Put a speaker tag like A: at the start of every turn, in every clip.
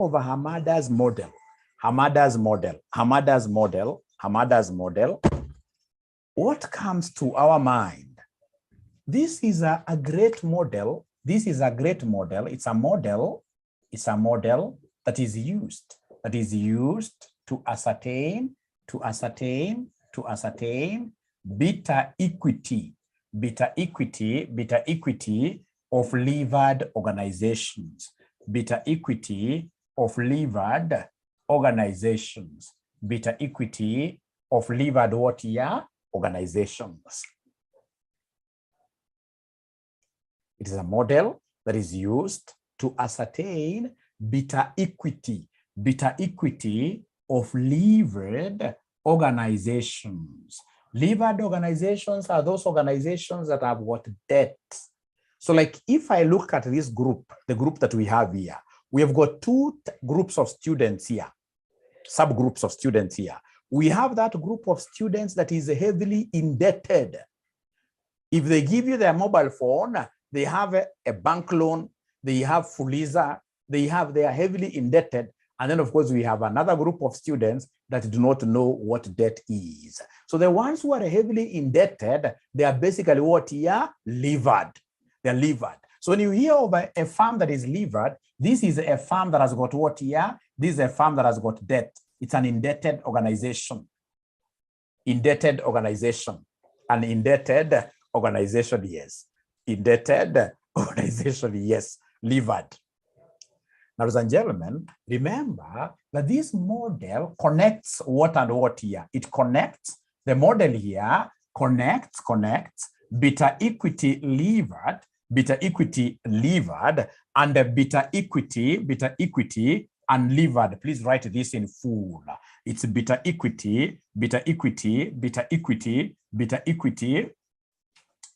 A: of Hamada's model, what comes to our mind? This is a great model. This is a great model. It's a model that is used to ascertain beta equity of levered organizations. Beta equity of levered organizations. Beta equity of levered what year? Organizations. It is a model that is used to ascertain beta equity of levered organizations. Levered organizations are those organizations that have got debt. So like if I look at this group, the group that we have here, we have got two groups of students here, subgroups of students here. We have that group of students that is heavily indebted. If they give you their mobile phone, they have a bank loan, they have Fuliza, they are heavily indebted. And then of course we have another group of students that do not know what debt is. So the ones who are heavily indebted, they are basically what here? Levered. They're levered. So when you hear of a firm that is levered, this is a firm that has got what here? This is a firm that has got debt. It's an indebted organization. Indebted organization. An indebted organization, yes. Indebted organization, yes. Levered. Now, ladies and gentlemen, remember that this model connects what and what here. It connects, the model here connects beta equity levered, and the beta equity unlevered. Please write this in full. It's beta equity,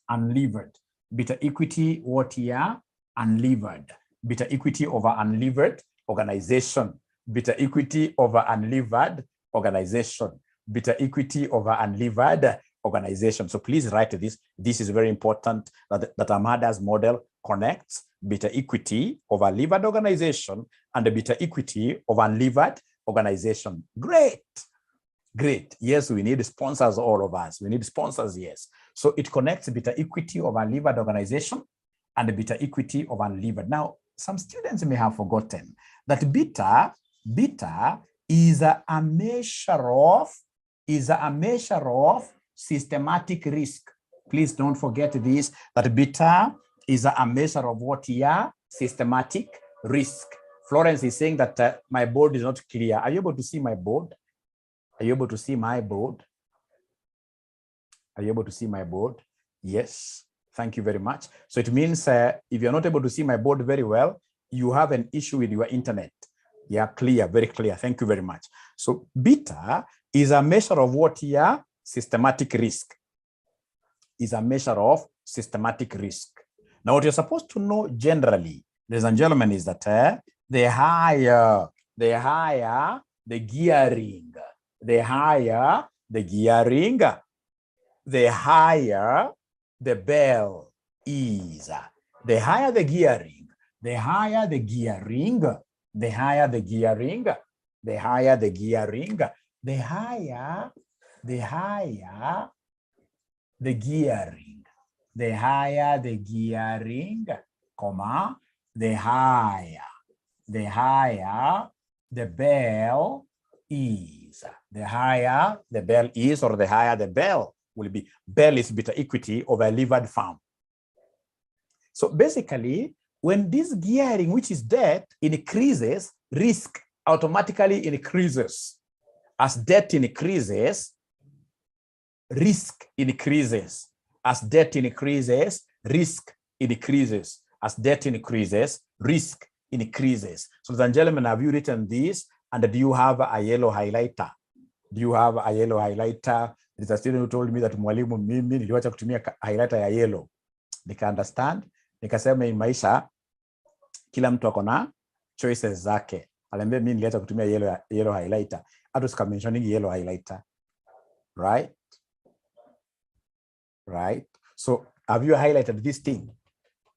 A: unlevered. Beta equity what here? Unlevered. Beta equity over unlevered organization. Beta equity over unlevered organization. Beta equity over unlevered organization. So please write this. This is very important that Hamada's model connects beta equity over levered organization and the beta equity over unlevered organization. Great. Great. Yes, we need sponsors, all of us. We need sponsors, yes. So it connects beta equity of unlevered organization and the beta equity of unlevered. Now, some students may have forgotten that beta is a measure of systematic risk. Please don't forget this, that beta is a measure of what here? Systematic risk. Florence is saying that my board is not clear. Are you able to see my board? Are you able to see my board? Are you able to see my board? Yes. Thank you very much. So it means if you're not able to see my board very well, you have an issue with your internet. Yeah, clear, very clear. Thank you very much. So beta is a measure of what here? Systematic risk. Is a measure of systematic risk. Now, what you're supposed to know generally, ladies and gentlemen, is that the higher the gearing, the higher the bell is. The higher the gearing, the higher the gearing, the higher the gearing, the higher the gearing, the higher the gearing, the higher the gearing, comma, the higher the bell is. The higher the bell is, or the higher the bell will be. Bell is beta equity of a levered firm. So basically, when this gearing, which is debt, increases, risk automatically increases. As debt increases, risk increases. As debt increases, risk increases. As debt increases, risk increases. So, ladies and gentlemen, have you written this? And do you have a yellow highlighter? Do you have a yellow highlighter? There's a student who told me that mwalimu mimi niliwacha kutumia highlighter ya yellow. Nika understand. Nikasema in maisha kila mtu akona choices zake. Aliambia mimi niliacha kutumia yellow highlighter. Hata sika mentioning yellow highlighter. Right? Right? So have you highlighted this thing?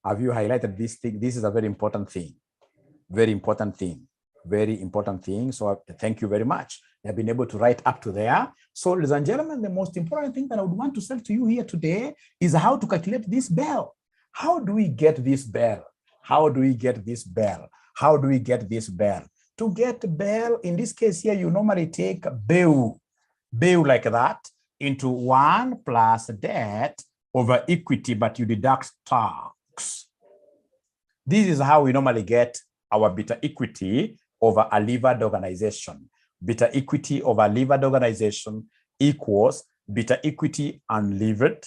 A: Have you highlighted this thing? This is a very important thing. Very important thing. Very important thing. So thank you very much. They've been able to write up to there. So ladies and gentlemen, the most important thing that I would want to say to you here today is how to calculate this bell. How do we get this bell? How do we get this bell? How do we get this bell? To get bell, in this case here, you normally take bill like that into 1 plus debt over equity, but you deduct tax. This is how we normally get our beta equity over a levered organization. Beta equity over levered organization equals beta equity unlevered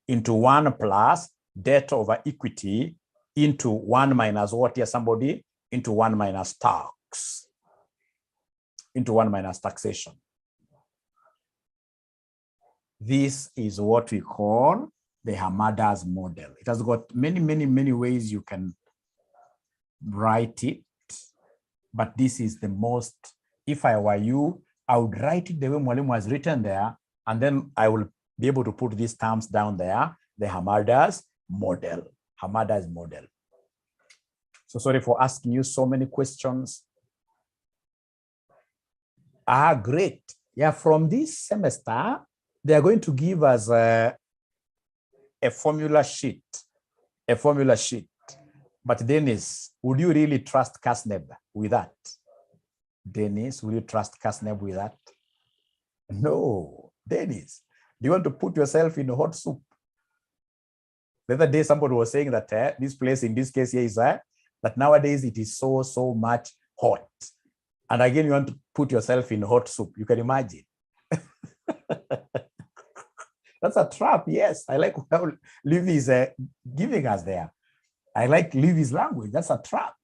A: into 1 plus debt over equity into 1 minus what here, somebody? Into 1 minus tax. Into 1 minus taxation. This is what we call the Hamada's model. It has got many ways you can write it, but this is the most, if I were you, I would write it the way Mwalimu has written there, and then I will be able to put these terms down there, the Hamada's model. Hamada's model. So sorry for asking you so many questions. Great. Yeah, from this semester, they are going to give us a formula sheet. But Dennis, would you really trust KASNEB with that? Dennis, will you trust KASNEB with that? No. Dennis, do you want to put yourself in a hot soup? The other day, somebody was saying that this place, in this case here, is that nowadays it is so much hot. And again, you want to put yourself in hot soup. You can imagine. That's a trap. Yes, I like how Livy is giving us there. I like Livy's language. That's a trap.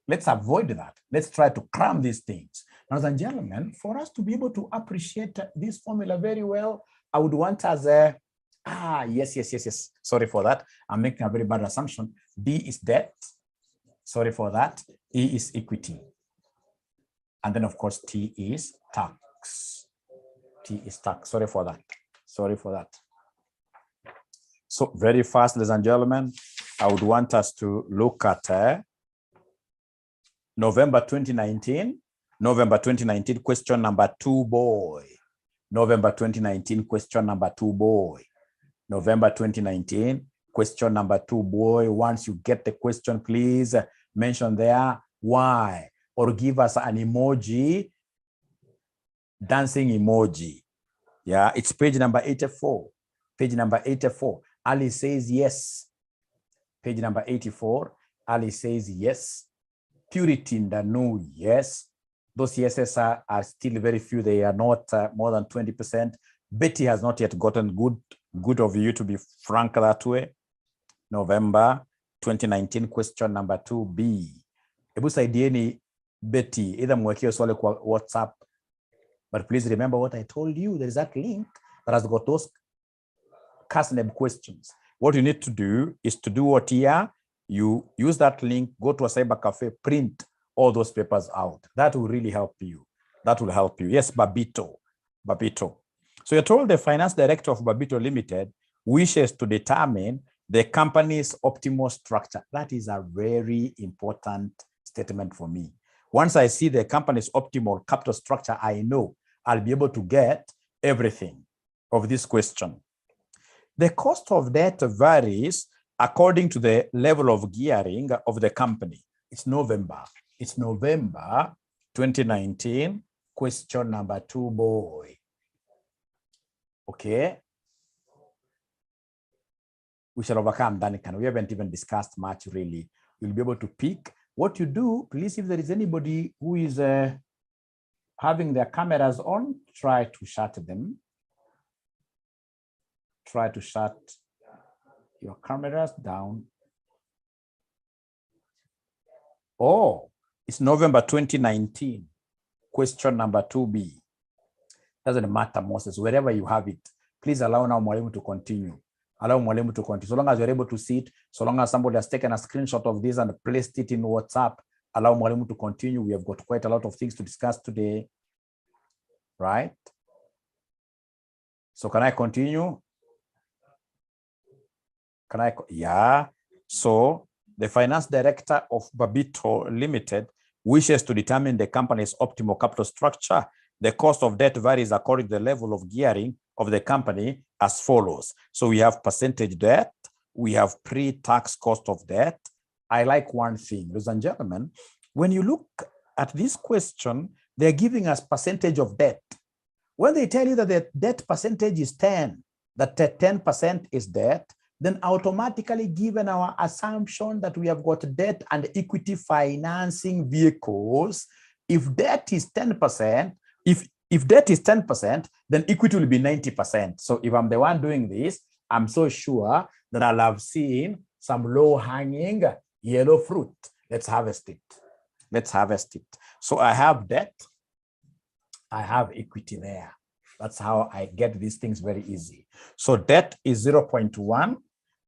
A: Let's avoid that. Let's try to cram these things. Ladies and gentlemen, for us to be able to appreciate this formula very well, I would want us yes. Sorry for that. I'm making a very bad assumption. D is debt. Sorry for that. E is equity. And then, of course, T is tax. T is tax. Sorry for that. So very fast, ladies and gentlemen, I would want us to look at November 2019, question number 2, boy. November 2019, question number 2, boy. November 2019, question number 2, boy. Once you get the question, please mention there why, or give us an emoji, dancing emoji. Yeah, it's page number 84. Page number 84. Ali says yes. Page number 84. Ali says yes. Purity Ndanu, yes. Those yeses are still very few. They are not more than 20%. Betty has not yet gotten good of you to be frank that way. November 2019, question number 2B. Ebu saidieni Betty, either mwekio swali kwa WhatsApp. But please remember what I told you. There is that link that has got those KASNEB questions. What you need to do is to do what here, you use that link, go to a cyber cafe, print all those papers out. That will really help you. That will help you. Yes, Babito. So you're told the finance director of Babito Limited wishes to determine the company's optimal structure. That is a very important statement for me. Once I see the company's optimal capital structure, I know I'll be able to get everything of this question. The cost of debt varies according to the level of gearing of the company. It's November 2019, question number 2, boy. Okay. We shall overcome Danikan. We haven't even discussed much really. You'll be able to pick what you do. Please, if there is anybody who is having their cameras on, try to shut them. Try to shut your cameras down. Oh, it's November 2019, question number 2B. Doesn't matter, Moses, wherever you have it, please allow now Mwalimu to continue. Allow Mwalimu to continue. So long as you're able to see it, so long as somebody has taken a screenshot of this and placed it in WhatsApp, allow Mwalimu to continue. We have got quite a lot of things to discuss today, right? So can I continue? Yeah. So The finance director of Babito Limited wishes to determine the company's optimal capital structure. The cost of debt varies according to the level of gearing of the company as follows. So we have percentage debt, we have pre-tax cost of debt. I like one thing, ladies and gentlemen, when you look at this question, they're giving us percentage of debt. When they tell you that the debt percentage is 10, that 10% is debt, then automatically given our assumption that we have got debt and equity financing vehicles, if debt is 10%, if debt is 10%, then equity will be 90%. So if I'm the one doing this, I'm so sure that I'll have seen some low-hanging yellow fruit. Let's harvest it. Let's harvest it. So I have debt, I have equity there. That's how I get these things very easy. So debt is 0.1,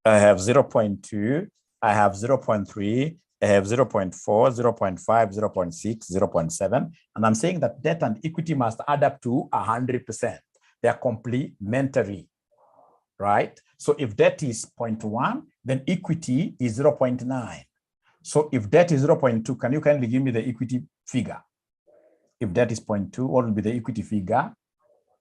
A: I have 0.2, I have 0.3, I have 0.4, 0.5, 0.6, 0.7. And I'm saying that debt and equity must add up to 100%. They are complementary, right? So if debt is 0.1, then equity is 0.9. So if debt is 0.2, can you kindly give me the equity figure? If debt is 0.2, what will be the equity figure?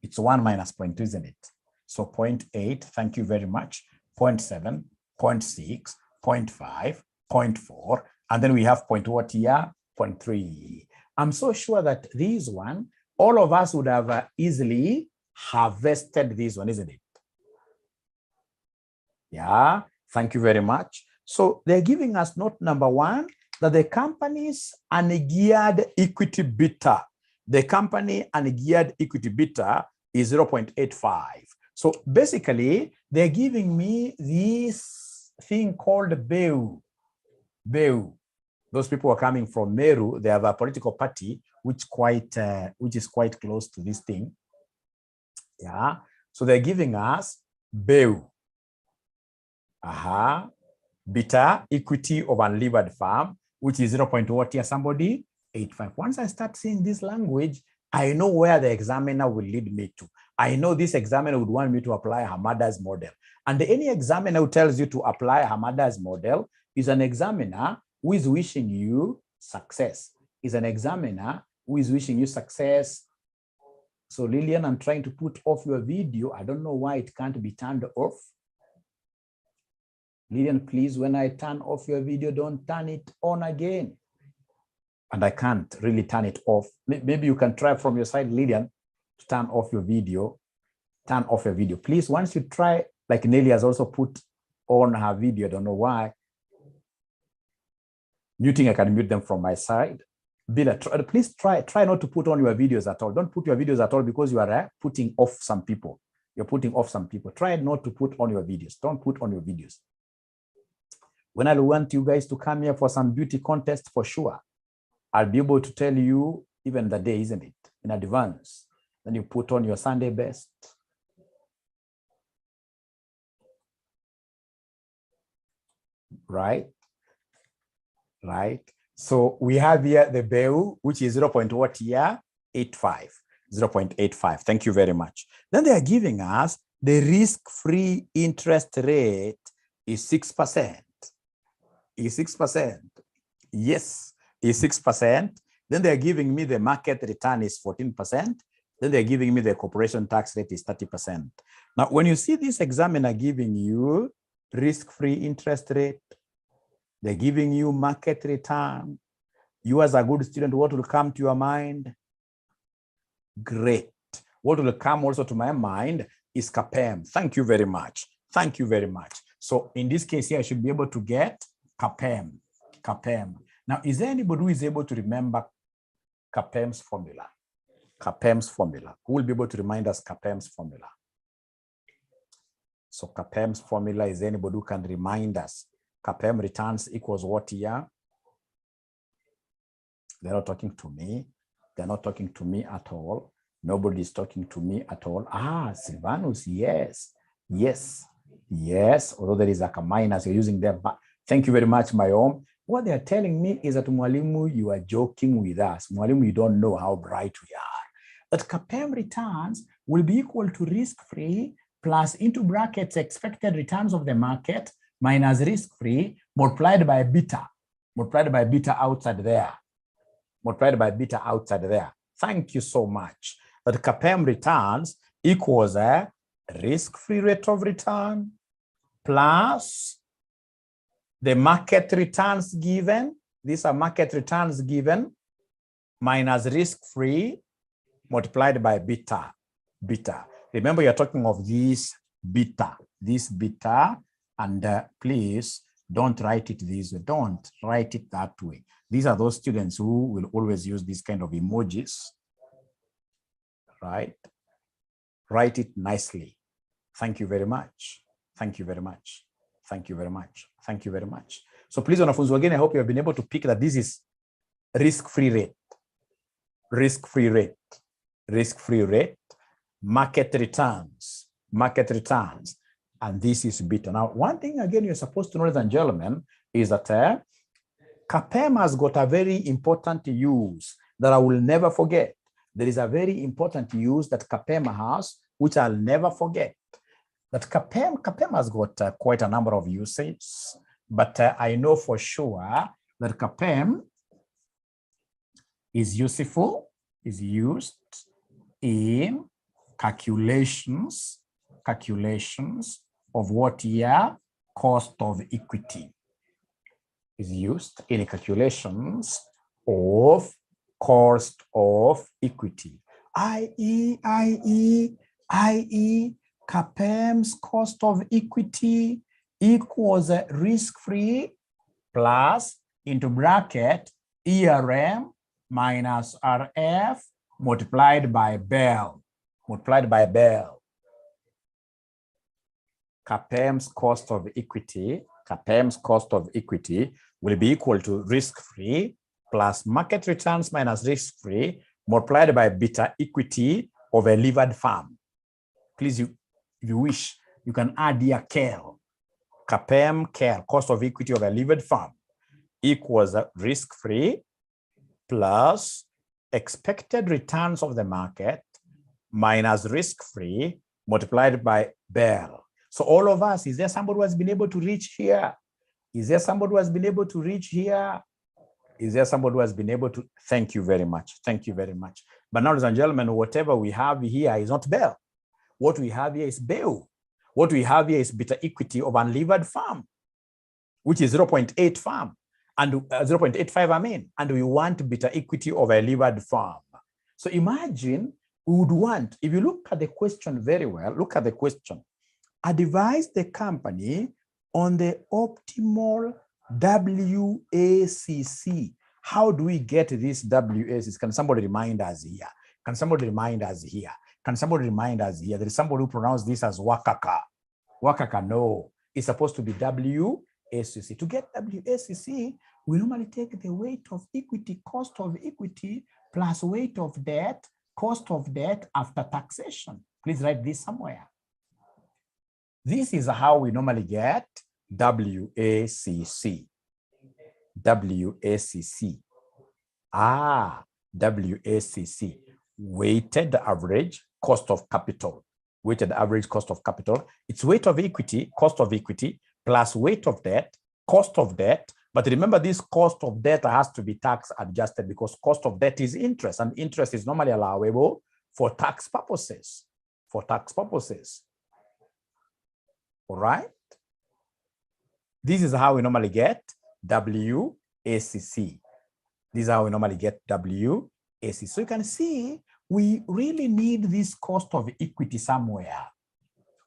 A: It's 1 minus 0.2, isn't it? So 0.8, thank you very much. 0.7, 0.6, 0.5, 0.4, and then we have what here? 0.3. I'm so sure that this one, all of us would have easily harvested this one, isn't it? Yeah, thank you very much. So they're giving us note number 1, that the company's ungeared equity beta, the company ungeared equity beta is 0.85. So basically, they're giving me this thing called BEU. BEU. Those people are coming from Meru. They have a political party which is quite close to this thing. Yeah. So they're giving us BEU. Beta, equity of unlevered farm, which is 0.what here, somebody? 85. Once I start seeing this language, I know where the examiner will lead me to. I know this examiner would want me to apply Hamada's model. And any examiner who tells you to apply Hamada's model is an examiner who is wishing you success. Is an examiner who is wishing you success. So Lillian, I'm trying to put off your video. I don't know why it can't be turned off. Lillian, please, when I turn off your video, don't turn it on again. And I can't really turn it off. Maybe you can try from your side, Lillian, to turn off your video. Turn off your video. Please, once you try, like Nelly has also put on her video, I don't know why. Muting, I can mute them from my side. Bila, please try not to put on your videos at all. Don't put your videos at all because you are putting off some people. You're putting off some people. Try not to put on your videos. Don't put on your videos. When I want you guys to come here for some beauty contest, for sure, I'll be able to tell you even the day, isn't it, in advance. Then you put on your Sunday best. Right? Right? So we have here the BEU, which is 0.what here? 85. 0.85. Thank you very much. Then they are giving us the risk-free interest rate is 6%. Is 6%. Yes, is 6%. Then they're giving me the market return is 14%. Then they're giving me the corporation tax rate is 30%. Now, when you see this examiner giving you risk-free interest rate, they're giving you market return, you as a good student, what will come to your mind? Great. What will come also to my mind is CAPM. Thank you very much. Thank you very much. So in this case here, I should be able to get CAPM. CAPM. Now, is there anybody who is able to remember CAPM's formula? CAPM's formula. Who will be able to remind us CAPM's formula? So CAPM's formula, is there anybody who can remind us? CAPM returns equals what here? They're not talking to me. They're not talking to me at all. Nobody is talking to me at all. Ah, Silvanus, yes. Yes. Yes. Although there is like a minus, you're using there. But thank you very much, my own. What they're telling me is that, Mwalimu, you are joking with us. Mwalimu, you don't know how bright we are. That CAPM returns will be equal to risk-free plus into brackets expected returns of the market minus risk-free multiplied by beta outside there, multiplied by beta outside there. Thank you so much. That CAPM returns equals a risk-free rate of return plus the market returns given. These are market returns given minus risk-free multiplied by beta. Remember, you're talking of this beta, and please don't write it this way. Don't write it that way. These are those students who will always use these kind of emojis, right? Write it nicely. Thank you very much. Thank you very much. Thank you very much. Thank you very much. So please, wanafunzi again, I hope you have been able to pick that this is risk-free rate, market returns, and this is beta. Now, one thing again you're supposed to know, ladies and gentlemen, is that CAPM has got a very important use that I will never forget. There is a very important use that CAPM has, which I'll never forget. That CAPM has got quite a number of uses, but I know for sure that CAPM is useful, is used in calculations of what year? Cost of equity. Is used in calculations of cost of equity, i.e. CAPM's cost of equity equals risk-free plus into bracket ERM minus RF multiplied by Bell. CAPM's cost of equity will be equal to risk-free plus market returns minus risk-free multiplied by beta equity of a levered firm. Please, if you wish, you can add here CAL. CAPM cost of equity of a levered firm equals risk-free plus expected returns of the market minus risk-free multiplied by Bell. So all of us, is there somebody who has been able to reach here? Is there somebody who has been able to reach here? Is there somebody who has been able to? Thank you very much. Thank you very much. But now, ladies and gentlemen, whatever we have here is not Bell. What we have here is Bell. What we have here is beta equity of unlevered firm, which is 0.8 firm and 0.85, I mean, and we want beta equity of a levered firm. So imagine we would want, if you look at the question very well, look at the question. Advise the company on the optimal WACC. How do we get this WACC? Can somebody remind us here? Can somebody remind us here? Can somebody remind us here? There is somebody who pronounced this as Wakaka. Wakaka, no. It's supposed to be WACC. To get WACC, we normally take the weight of equity, cost of equity, plus weight of debt, cost of debt after taxation. Please write this somewhere. This is how we normally get WACC. WACC. WACC. Weighted average cost of capital. Weighted average cost of capital. It's weight of equity, cost of equity, plus weight of debt, cost of debt. But remember, this cost of debt has to be tax adjusted because cost of debt is interest, and interest is normally allowable for tax purposes. All right. This is how we normally get WACC. This is how we normally get WACC. So you can see we really need this cost of equity somewhere.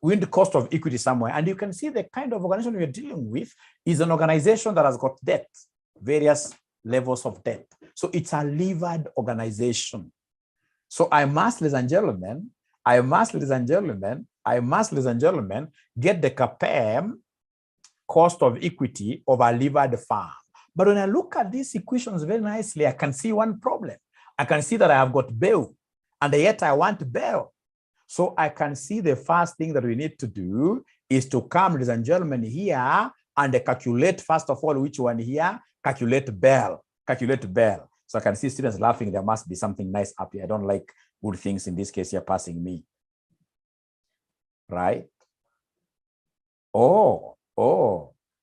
A: We need the cost of equity somewhere. And you can see the kind of organization we're dealing with is an organization that has got debt, various levels of debt. So it's a levered organization. So I must, ladies and gentlemen, get the CAPM cost of equity of a levered firm. But when I look at these equations very nicely, I can see one problem. I can see that I have got Bell, and yet I want Bell. So I can see the first thing that we need to do is to come, ladies and gentlemen, here and calculate, first of all, which one here? Calculate Bell. So I can see students laughing. There must be something nice up here. I don't like good things in this case. You're passing me. Right? Oh,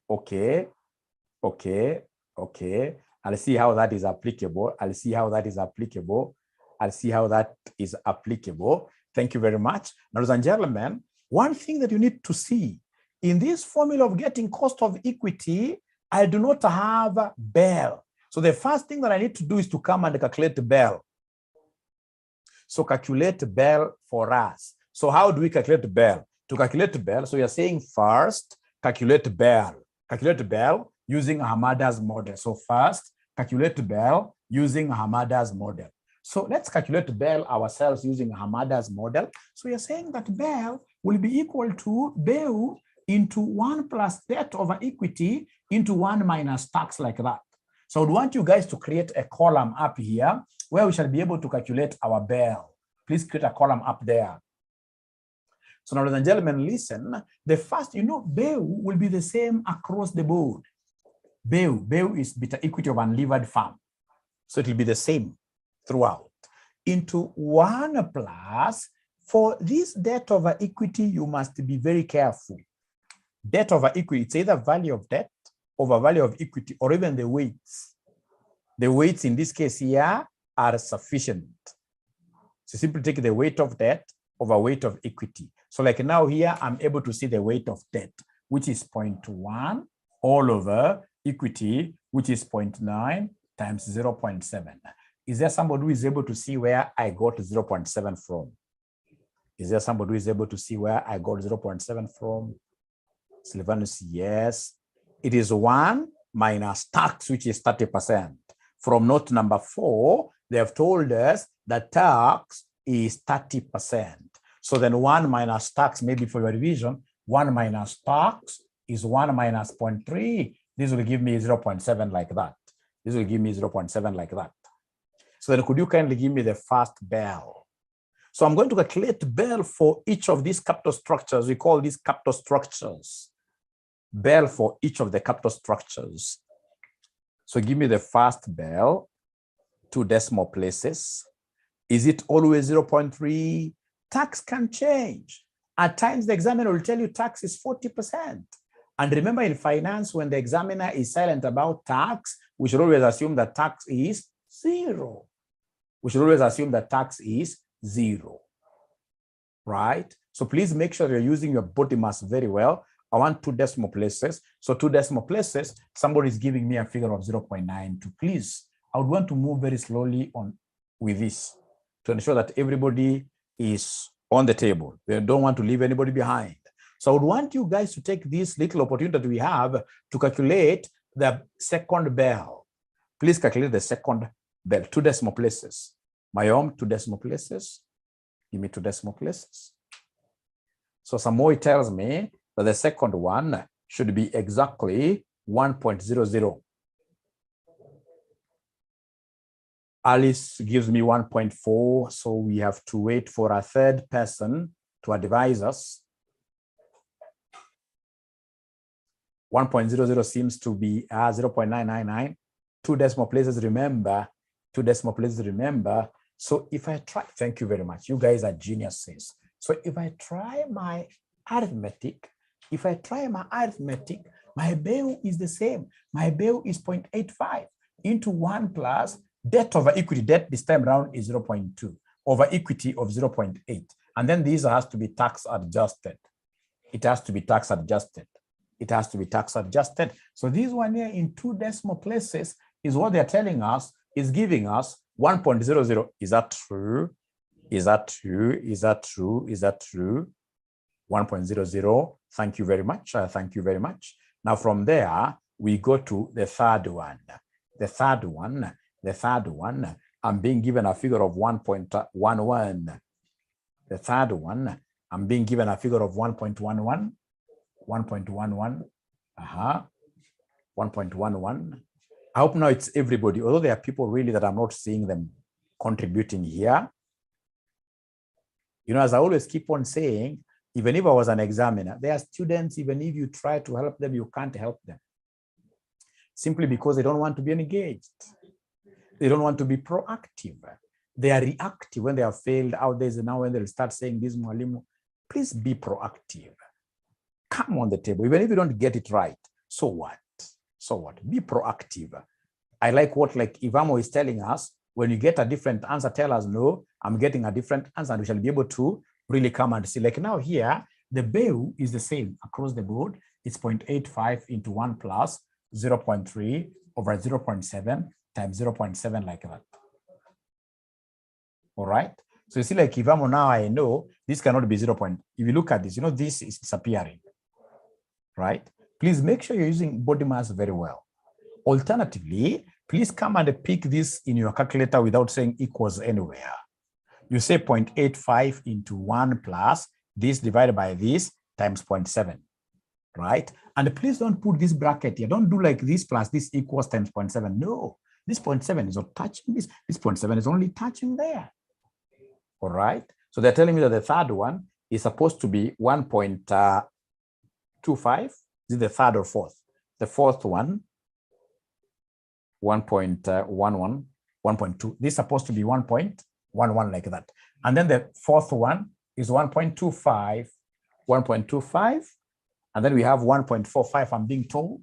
A: okay. Okay, okay. I'll see how that is applicable. I'll see how that is applicable. I'll see how that is applicable. Thank you very much. Ladies and gentlemen, one thing that you need to see in this formula of getting cost of equity, I do not have BEL. So the first thing that I need to do is to come and calculate BEL. So calculate BEL for us. So how do we calculate BEL? To calculate BEL, so you're saying first, calculate BEL. Calculate BEL using Hamada's model. So first, calculate BEL using Hamada's model. So let's calculate BEL ourselves using Hamada's model. So you're saying that BEL will be equal to BEL into 1 plus debt over equity into 1 minus tax, like that. So I would want you guys to create a column up here where we shall be able to calculate our BEL. Please create a column up there. So now, ladies and gentlemen, listen. The first, BEL will be the same across the board. BEL is beta equity of unlevered farm. So it will be the same throughout. Into 1 plus, for this debt over equity, you must be very careful. Debt over equity, it's either value of debt over value of equity, or even the weights. The weights in this case here are sufficient. So simply take the weight of debt over weight of equity. So like now here, I'm able to see the weight of debt, which is 0.1 all over equity, which is 0.9 times 0.7. Is there somebody who is able to see where I got 0.7 from? Is there somebody who is able to see where I got 0.7 from? Sylvanus, yes. It is 1 minus tax, which is 30%. From note number 4, they have told us that tax is 30%. So then 1 minus tax, maybe for your revision, 1 minus tax is 1 minus 0.3. This will give me 0.7 like that. This will give me 0.7 like that. So then could you kindly give me the first BEL? So I'm going to calculate BEL for each of these capital structures. We call these capital structures. BEL for each of the capital structures. So give me the first BEL, 2 decimal places. Is it always 0.3? Tax can change. At times, the examiner will tell you tax is 40%. And remember, in finance, when the examiner is silent about tax, we should always assume that tax is 0. We should always assume that tax is 0, right? So please make sure you're using your body mass very well. I want 2 decimal places. So 2 decimal places, somebody is giving me a figure of 0.92. Please, I would want to move very slowly on with this to ensure that everybody is on the table. We don't want to leave anybody behind. So I would want you guys to take this little opportunity that we have to calculate the second BEL. Please calculate the second BEL, 2 decimal places. My own 2 decimal places. Give me 2 decimal places. So Samoy tells me that the second one should be exactly 1.00. Alice gives me 1.4, so we have to wait for a third person to advise us. 1.00 seems to be 0.999. 2 decimal places, remember. 2 decimal places, remember. So if I try, thank you very much. You guys are geniuses. So if I try my arithmetic, my BEL is the same. My BEL is 0.85 into 1 plus debt over equity. Debt this time around is 0.2 over equity of 0.8. And then this has to be tax adjusted. It has to be tax adjusted. It has to be tax adjusted. So this one here in 2 decimal places is what they're telling us, is giving us 1.00. Is that true? Is that true? Is that true? Is that true? 1.00. Thank you very much. Thank you very much. Now from there, we go to the third one. The third one, I'm being given a figure of 1.11. The third one, I'm being given a figure of 1.11. 1.11. 1.11. I hope now it's everybody, although there are people really that I'm not seeing them contributing here. As I always keep on saying, even if I was an examiner, there are students, even if you try to help them, you can't help them. Simply because they don't want to be engaged. They don't want to be proactive. They are reactive when they have failed out there. Now when they'll start saying this, Mwalimu, please be proactive. Come on the table. Even if you don't get it right, so what? So what? Be proactive. I like what like Ivamo is telling us. When you get a different answer, tell us, no, I'm getting a different answer, and we shall be able to really come and see. Like now here, the BEU is the same across the board. It's 0.85 into 1 plus 0.3 over 0.7 times 0.7 like that. All right. So you see, like Ivamo now, I know this cannot be 0. If you look at this, you know, this is disappearing, right? Please make sure you're using body mass very well. Alternatively, please come and pick this in your calculator without saying equals anywhere. You say 0.85 into 1 plus this divided by this times 0.7, right? And please don't put this bracket here. Don't do like this plus this equals times 0.7. No, this 0.7 is not touching this. This 0.7 is only touching there. All right. So they're telling me that the third one is supposed to be 1.25. Is it the third or fourth? The fourth one, 1.11, 1.2. This is supposed to be 1.11 like that. And then the fourth one is 1.25, 1.25. And then we have 1.45, I'm being told,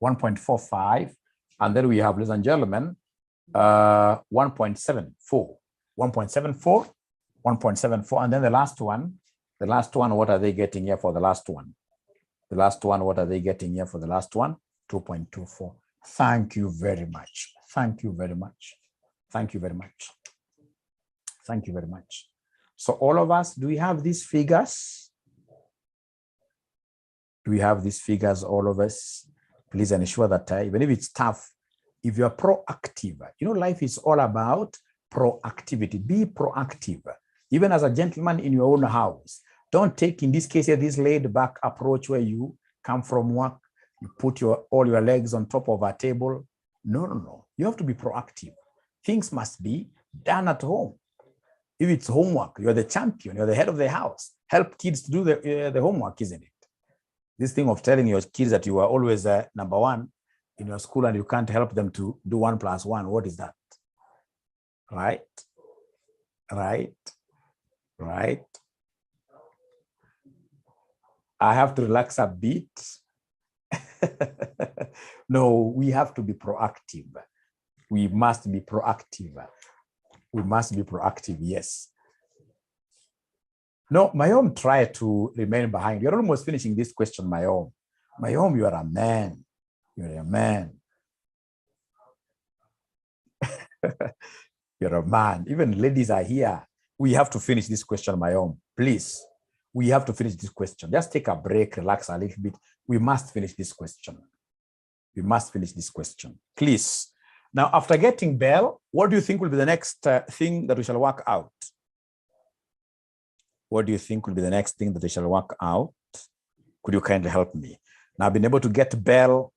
A: 1.45. And then we have, ladies and gentlemen, 1.74, 1.74, 1.74. And then the last one, what are they getting here for the last one? The last one, what are they getting here for the last one? 2.24. Thank you very much. Thank you very much. Thank you very much. Thank you very much. So all of us, do we have these figures? Do we have these figures, all of us? Please ensure that even if it's tough, if you're proactive, you know, life is all about proactivity. Be proactive. Even as a gentleman in your own house, don't take, in this case, this laid back approach where you come from work, you put all your legs on top of a table. No, no, no. You have to be proactive. Things must be done at home. If it's homework, you're the champion, you're the head of the house. Help kids to do the homework, isn't it? This thing of telling your kids that you are always number one in your school and you can't help them to do 1 + 1, what is that? Right? Right? Right? I have to relax a bit. No, we have to be proactive. We must be proactive. We must be proactive, yes. No, Mayom, try to remain behind. You're almost finishing this question, Mayom. Mayom, you are a man. You're a man. You're a man. Even ladies are here. We have to finish this question, Mayom. Please. We have to finish this question. Just take a break, relax a little bit. We must finish this question. We must finish this question. Please. Now, after getting Bell, what do you think will be the next thing that we shall work out? What do you think will be the next thing that we shall work out? Could you kindly help me? Now, I've been able to get Bell.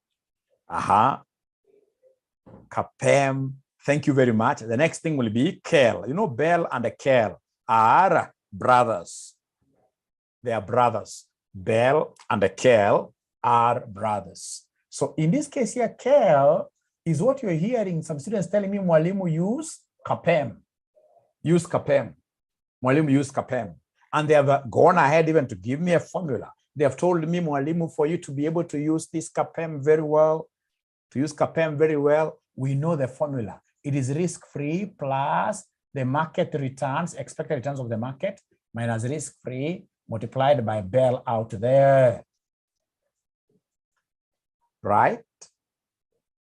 A: Kapem. Thank you very much. The next thing will be Kel. You know, Bell and Kel are brothers. They are brothers. Bell and Kel are brothers. So in this case here, Kel is what you're hearing some students telling me, Mwalimu, use Kapem. Use Kapem. Mwalimu, use Kapem. And they have gone ahead even to give me a formula. They have told me, Mwalimu, for you to be able to use this Kapem very well, we know the formula. It is risk-free plus the market returns, expected returns of the market, minus risk-free multiplied by Bell out there. Right?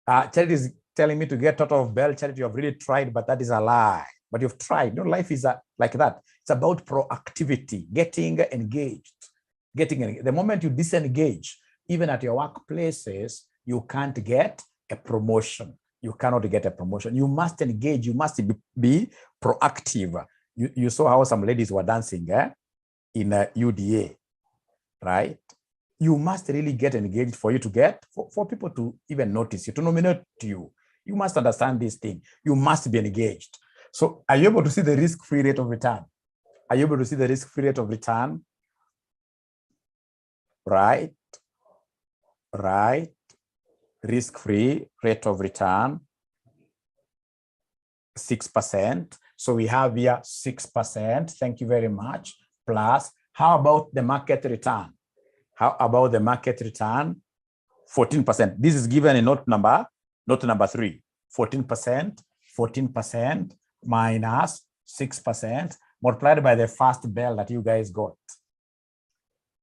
A: Charity is telling me to get out of Bell. Charity, you have really tried, but that is a lie. But you've tried. No, life is like that. It's about proactivity, getting engaged. The moment you disengage, even at your workplaces, you can't get a promotion. You cannot get a promotion. You must engage. You must be proactive. You saw how some ladies were dancing in UDA, right? You must really get engaged for you to get, for people to even notice you, to nominate you. You must understand this thing. You must be engaged. So are you able to see the risk-free rate of return? Are you able to see the risk-free rate of return? Right? Right. Risk-free rate of return, 6%. So we have here 6%. Thank you very much. Plus, how about the market return? How about the market return? 14%. This is given in note number 3. 14%, 14% minus 6% multiplied by the first bell that you guys got.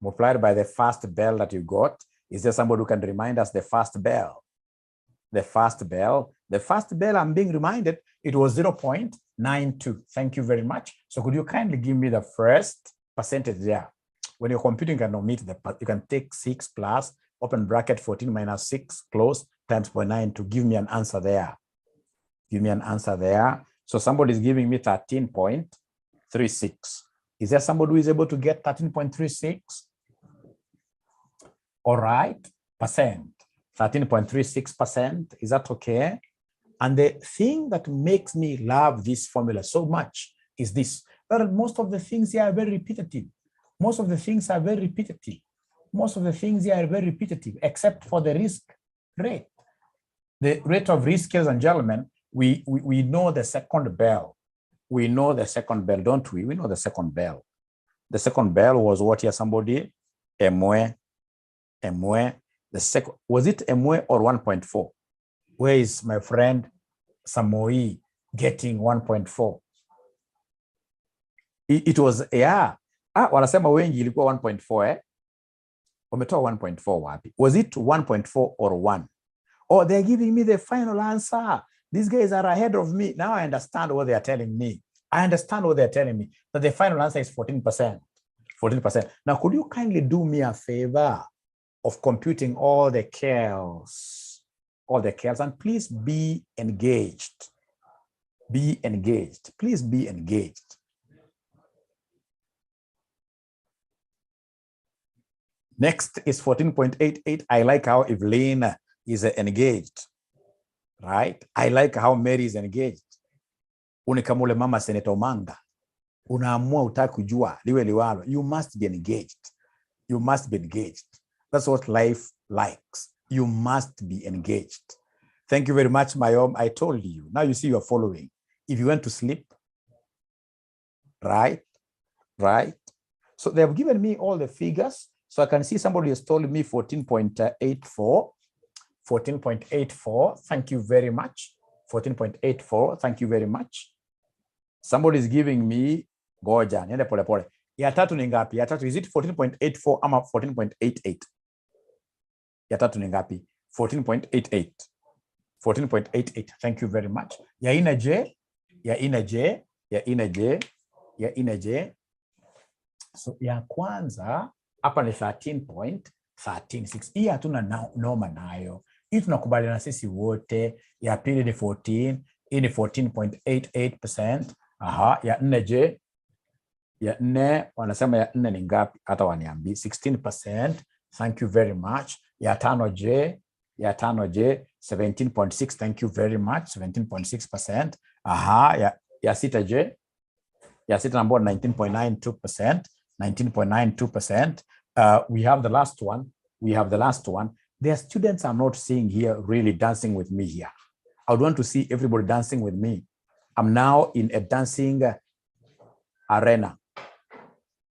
A: Multiplied by the first bell that you got. Is there somebody who can remind us the first bell? The first bell. The first bell, I'm being reminded, it was 0.92. Thank you very much. So could you kindly give me the first percentage there? When you're computing, you can omit you can take 6 plus, open bracket, 14 minus 6, close, times 0.9 to give me an answer there. Give me an answer there. So somebody is giving me 13.36. Is there somebody who is able to get 13.36? All right, percent. 13.36%. Is that okay? And the thing that makes me love this formula so much is this. But most of the things here are very repetitive. Most of the things are very repetitive. Most of the things here are very repetitive, except for the risk rate. The rate of risk, ladies and gentlemen, we know the second bell. We know the second bell, don't we? We know the second bell. The second bell was what here, somebody? MW. The second, was it MW or 1.4? Where is my friend Samoi getting 1.4? It was, yeah. Wanasema wengi ilikuwa 1.4, Wametoa 1.4 wapi? Was it 1.4 or 1? Oh, they're giving me the final answer. These guys are ahead of me. Now I understand what they are telling me. I understand what they're telling me. That the final answer is 14%. 14%. Now, could you kindly do me a favor of computing all the KELs? All the KELs, and please be engaged. Be engaged. Please be engaged. Next is 14.88. I like how Evelyn is engaged, right? I like how Mary is engaged. Unikamule mama Senator Manga. Unaamua utaki kujua liwe liwalo. You must be engaged. You must be engaged. That's what life likes. You must be engaged. Thank you very much, Mayom. I told you. Now you see you're following. If you went to sleep, right? So they have given me all the figures. So I can see somebody has told me 14.84. 14.84. Thank you very much. 14.84. Thank you very much. Somebody is giving me goja. Niende pole pole. Ya tatu ni ngapi? Ya tatu, is it 14.84 ama 14.88? Ya tatu ni ngapi? 14.88. 14.88. Thank you very much. Ya ina J. Ya ina J. Ya ina J. Ya ina J. So ya kwanza hapa ni 13.136. Hii hatuna noma nayo. Hii tunakubaliana sisi wote. Ya pili ni 14. Hii ni 14.88%. Aha, ya nne je? Ya nne, wanasema ya nne ni ngapi? Hata waniambi. 16%. Thank you very much. Ya tano je? Ya tano je? 17.6. Thank you very much. 17.6%. Aha, ya sita je? Ya sita number 19.92%. 19.92%. We have the last one. We have the last one. There are students I'm not seeing here really dancing with me here. I would want to see everybody dancing with me. I'm now in a dancing arena.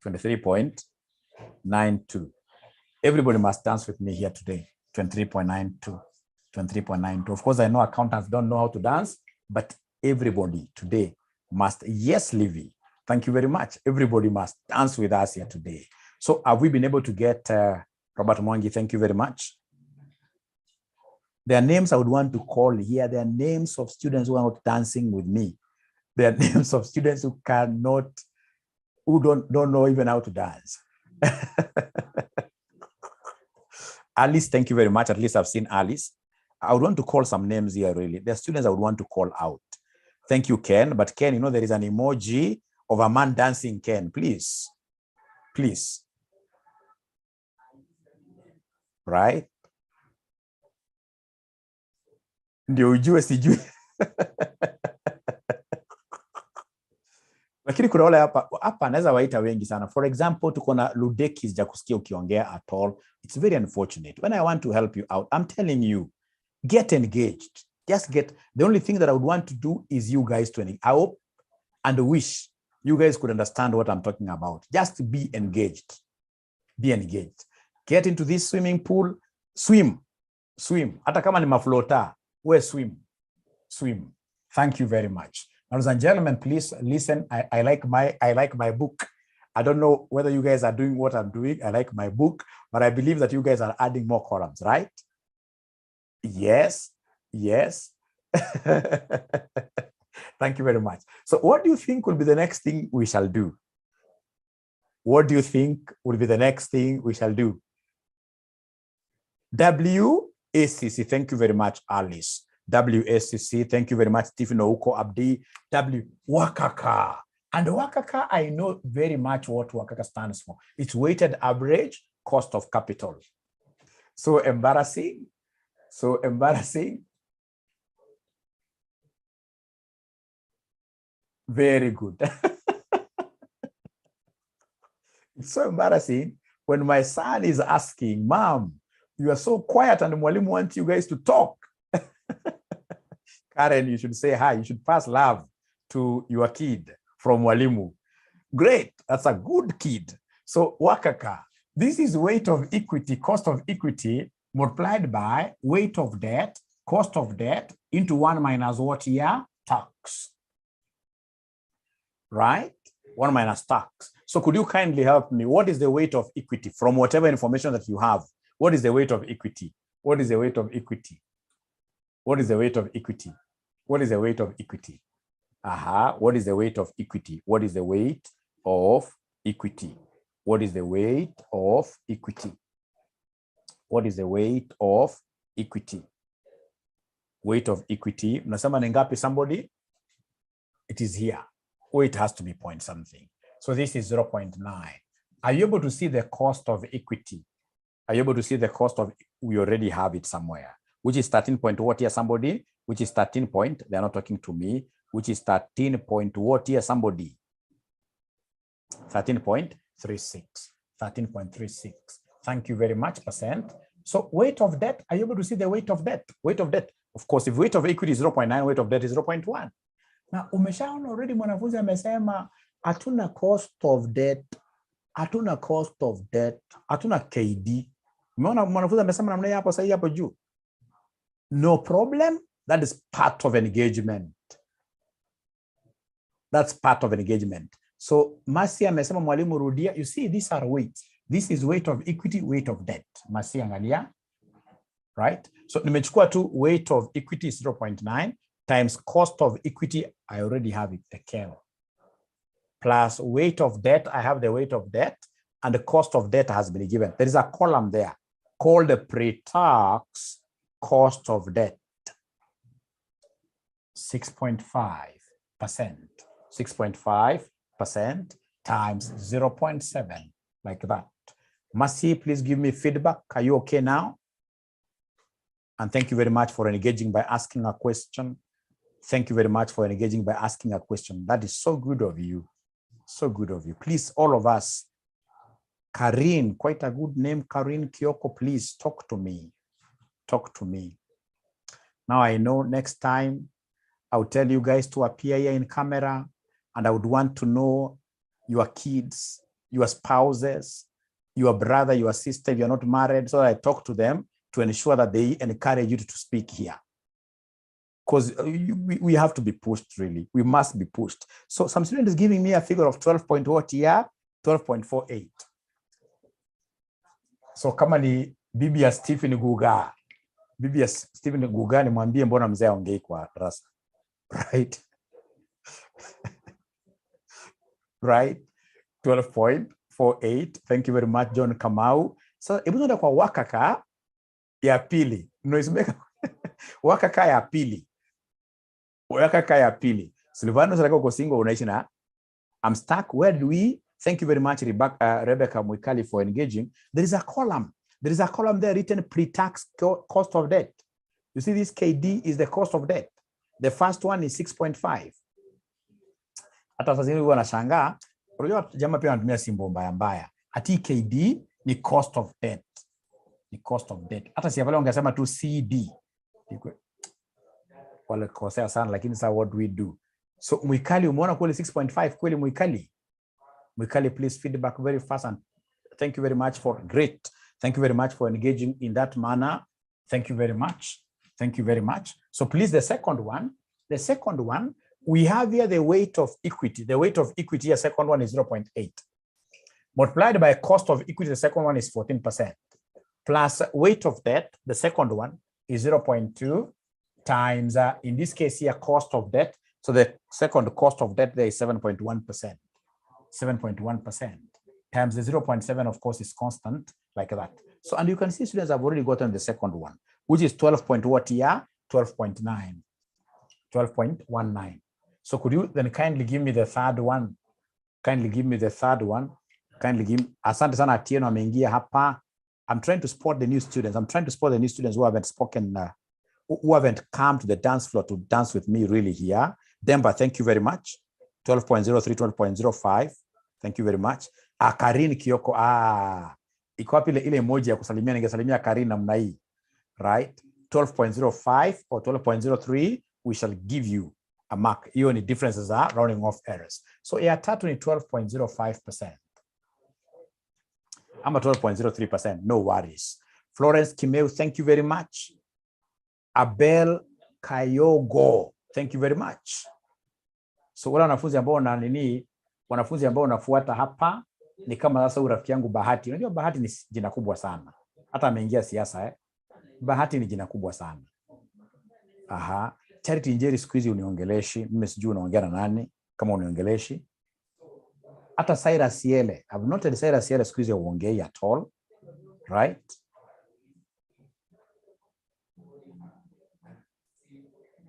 A: 23.92. Everybody must dance with me here today. 23.92. 23.92. Of course, I know accountants don't know how to dance, but everybody today must. Yes, Livy. Thank you very much. Everybody must dance with us here today. So have we been able to get Robert Mwangi? Thank you very much. There are names I would want to call here. There are names of students who are not dancing with me. There are names of students who cannot, who don't know even how to dance. Alice, thank you very much. At least I've seen Alice. I would want to call some names here, really. There are students I would want to call out. Thank you, Ken. But Ken, you know, there is an emoji of a man dancing, Ken. Please. Please. Right? Ndio ujue sijui. Lakini kuna wale hapa naweza waita wengi sana. For example, tuko na Ludeki sijakusikia ukiongea at all. It's very unfortunate. When I want to help you out, I'm telling you, get engaged. Just get, the only thing that I would want to do is you guys to engage. I hope and wish you guys could understand what I'm talking about. Just be engaged. Be engaged. Get into this swimming pool, swim. Swim. Hata kama ni maflota, we swim. Swim. Thank you very much. Ladies and gentlemen, please listen. I like my book. I don't know whether you guys are doing what I'm doing. I like my book, but I believe that you guys are adding more columns, right? Yes. Yes. Thank you very much. So what do you think will be the next thing we shall do? What do you think will be the next thing we shall do? WACC, thank you very much, Alice. WACC, thank you very much, Stephen Ouko Abdi. Wakaka. And Wakaka, I know very much what Wakaka stands for. It's weighted average cost of capital. So embarrassing. So embarrassing. Very good. It's so embarrassing when my son is asking, Mom, you are so quiet and Mwalimu wants you guys to talk. Karen, you should say hi. You should pass love to your kid from Mwalimu. Great. That's a good kid. So Wakaka, this is weight of equity, cost of equity multiplied by weight of debt, cost of debt into 1 minus what here? Tax. Right? 1 minus tax. So could you kindly help me? What is the weight of equity from whatever information that you have? What is the weight of equity? What is the weight of equity? What is the weight of equity? What is the weight of equity? What is the weight of equity? What is the weight of equity? What is the weight of equity? What is the weight of equity? Weight of equity. Mnasema ni ngapi somebody? It is here. Or it has to be point something. So this is 0.9. Are you able to see the cost of equity? Are you able to see the cost of, we already have it somewhere, which is 13 point what here somebody, which is 13 point, they're not talking to me, which is 13 point what here somebody, 13.36, 13.36. Thank you very much, percent. So weight of debt, are you able to see the weight of debt? Weight of debt, of course, if weight of equity is 0.9, weight of debt is 0.1. Now, umeshaona already mwanafunzi amesema hatuna cost of debt, hatuna cost of debt, hatuna KD. Umeona mwanafunzi amesema namna hapo sahihi hapo juu. No problem, that is part of engagement. That's part of engagement. So Masi amesema mwalimu rudia, you see these are weights. This is weight of equity, weight of debt. Masi angalia. Right? So nimechukua tu weight of equity is 0.9 times cost of equity, I already have it, the K. Plus weight of debt, I have the weight of debt, and the cost of debt has been given. There is a column there called the pre-tax cost of debt. 6.5%. 6.5% times 0.7, like that. Masi, please give me feedback. Are you okay now? And thank you very much for engaging by asking a question. Thank you very much for engaging by asking a question. That is so good of you. So good of you. Please, all of us. Karin, quite a good name. Karin Kyoko, please talk to me. Talk to me. Now I know next time I'll tell you guys to appear here in camera, and I would want to know your kids, your spouses, your brother, your sister, if you're not married, so that I talk to them to ensure that they encourage you to speak here. Because we have to be pushed, really. We must be pushed. So some student is giving me a figure of 12.48. So kama ni bibi ya Stephen Guga. Bibi ya Stephen Guga ni mwambie mbona mzee aongei kwa darasa. Right? Right? 12.48. Thank you very much, John Kamau. So hebu tuende kwa Wakaka ya pili. Noisemaker. Wakaka ya pili. Wakaka ya pili. Silvano Sarako Kosingo unaishi na I'm stuck. Where do we? Thank you very much, Rebecca Mwikali, for engaging. There is a column. There is a column there written pre-tax cost of debt. You see, this KD is the cost of debt. The first one is 6.5. Hata sasa hivi wanashangaa, unajua jamaa pia wanatumia simbo mbaya mbaya. Ati KD ni cost of debt. Ni cost of debt. Hata si pale wangesema tu CD. Wale kosea sana, lakini sasa what do we do? So Mwikali, umeona kweli 6.5 kweli Mwikali? Mwikali, please feedback very fast, and thank you very much for great. Thank you very much for engaging in that manner. Thank you very much. Thank you very much. So please, the second one, we have here the weight of equity. The weight of equity, the second one is 0.8. Multiplied by cost of equity, the second one is 14%. Plus weight of debt, the second one is 0.2 times, in this case here, cost of debt. So the second cost of debt there is 7.1%. 7.1% times the 0.7, of course, is constant like that. So, and you can see students have already gotten the second one, which is 12 point what here? 12.9. 12.19. So could you then kindly give me the third one? Kindly give me the third one. Kindly give me, asante sana Atieno ameingia hapa. I'm trying to spot the new students. I'm trying to spot the new students who haven't spoken, who haven't come to the dance floor to dance with me really here. Demba, thank you very much. 12.03, 12.05. Thank you very much. Karin Kioko, iko wapi ile emoji ya kusalimia? Ningesalimia Karin namna hii. Right? 12.05 or 12.03, we shall give you a mark. Hiyo ni differences are rounding off errors. So ya tatu ni 12.05%. I'm at 12.03%, no worries. Florence Kimeu, thank you very much. Abel Kayogo, thank you very much. So wala wanafunzi ambao na nini, wanafunzi ambao unafuata hapa ni kama sasa urafiki yangu Bahati. Unajua Bahati ni jina kubwa sana. Hata ameingia siasa Bahati ni jina kubwa sana. Aha, Charity Njeri siku hizi uniongeleshi, mimi sijui unaongea na nani kama uniongeleshi. Hata Cyrus Yele, I've noted Cyrus Yele siku hizi uongei at all, right?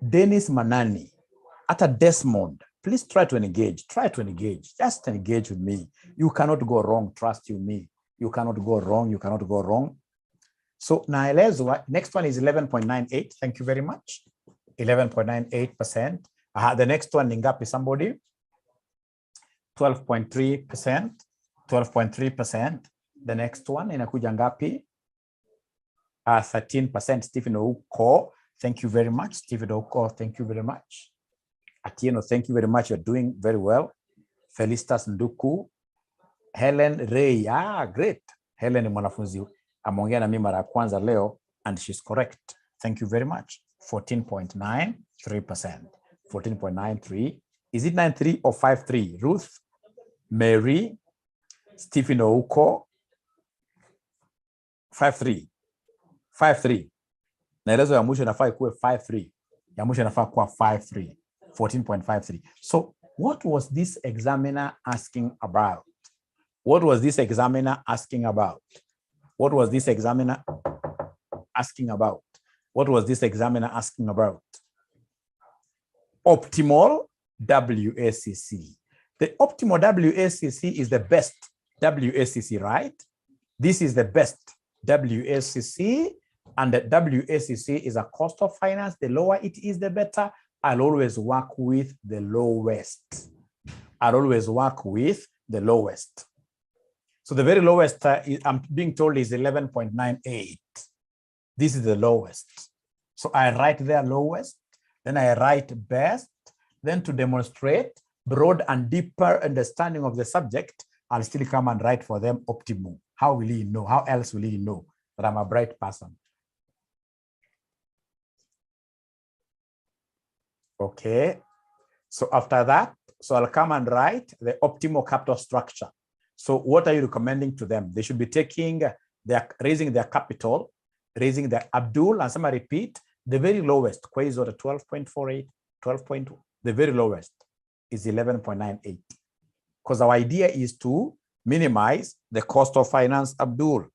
A: Dennis Manani, hata Desmond, please try to engage, just engage with me. You cannot go wrong, trust you me. You cannot go wrong, So naelezwa, next one is 11.98, thank you very much. 11.98%. The next one ni ngapi somebody? 12.3%. 12.3%. The next one inakuja ngapi? 13%. Stephen Ouko, thank you very much. Stephen Ouko, thank you very much. Atieno, thank you very much. You're doing very well. Felicitas Nduku. Helen Ray, great. Helen ni mwanafunzi ameongea na mimi mara ya kwanza leo, and she's correct. Thank you very much. 14.93%. 14.93. Is it 93 or 53? Ruth, Mary, Stephen Ouko. 53. 53. Naelezo ya mwisho inafaa ikuwe 53. Ya mwisho inafaa kuwa 53. 14.53. So what was this examiner asking about? What was this examiner asking about? What was this examiner asking about? What was this examiner asking about? Optimal WACC. The optimal WACC is the best WACC, right? This is the best WACC, and the WACC is a cost of finance. The lower it is, the better. I'll always work with the lowest. So the very lowest, I'm being told, is 11.98. This is the lowest. So I write there lowest, then I write best, then to demonstrate broad and deeper understanding of the subject, I'll still come and write for them optimal. How will he know? How else will he know that I'm a bright person? Okay. So after that, so I'll come and write the optimal capital structure. So what are you recommending to them? They should be taking raising their capital, raising their Abdul, and somebody repeat, the very lowest, Quays order 12.48, 12. The very lowest is 11.98. Because our idea is to minimize the cost of finance, Abdul.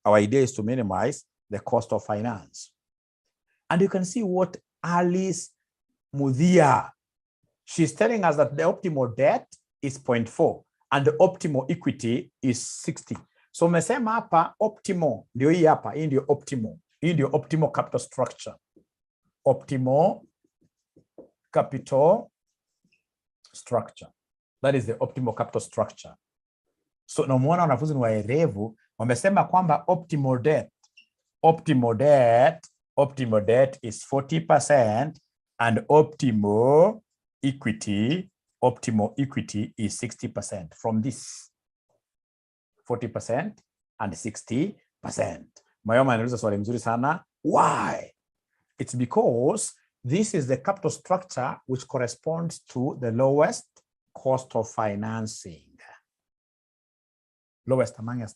A: Our idea is to minimize the cost of finance. And you can see what Alice Mudia, she's telling us that the optimal debt is 0.4 and the optimal equity is 60. So umesema hapa optimal ndio hii hapa, hii ndio optimal. Hii ndio optimal capital structure. Optimal capital structure. That is the optimal capital structure. So na muona wanafunzi ni waerevu, wamesema kwamba optimal debt is 40% and optimal equity is 60% from this 40% and 60%. Mayoma anauliza swali mzuri sana. Why? It's because this is the capital structure which corresponds to the lowest cost of financing. Lowest among us,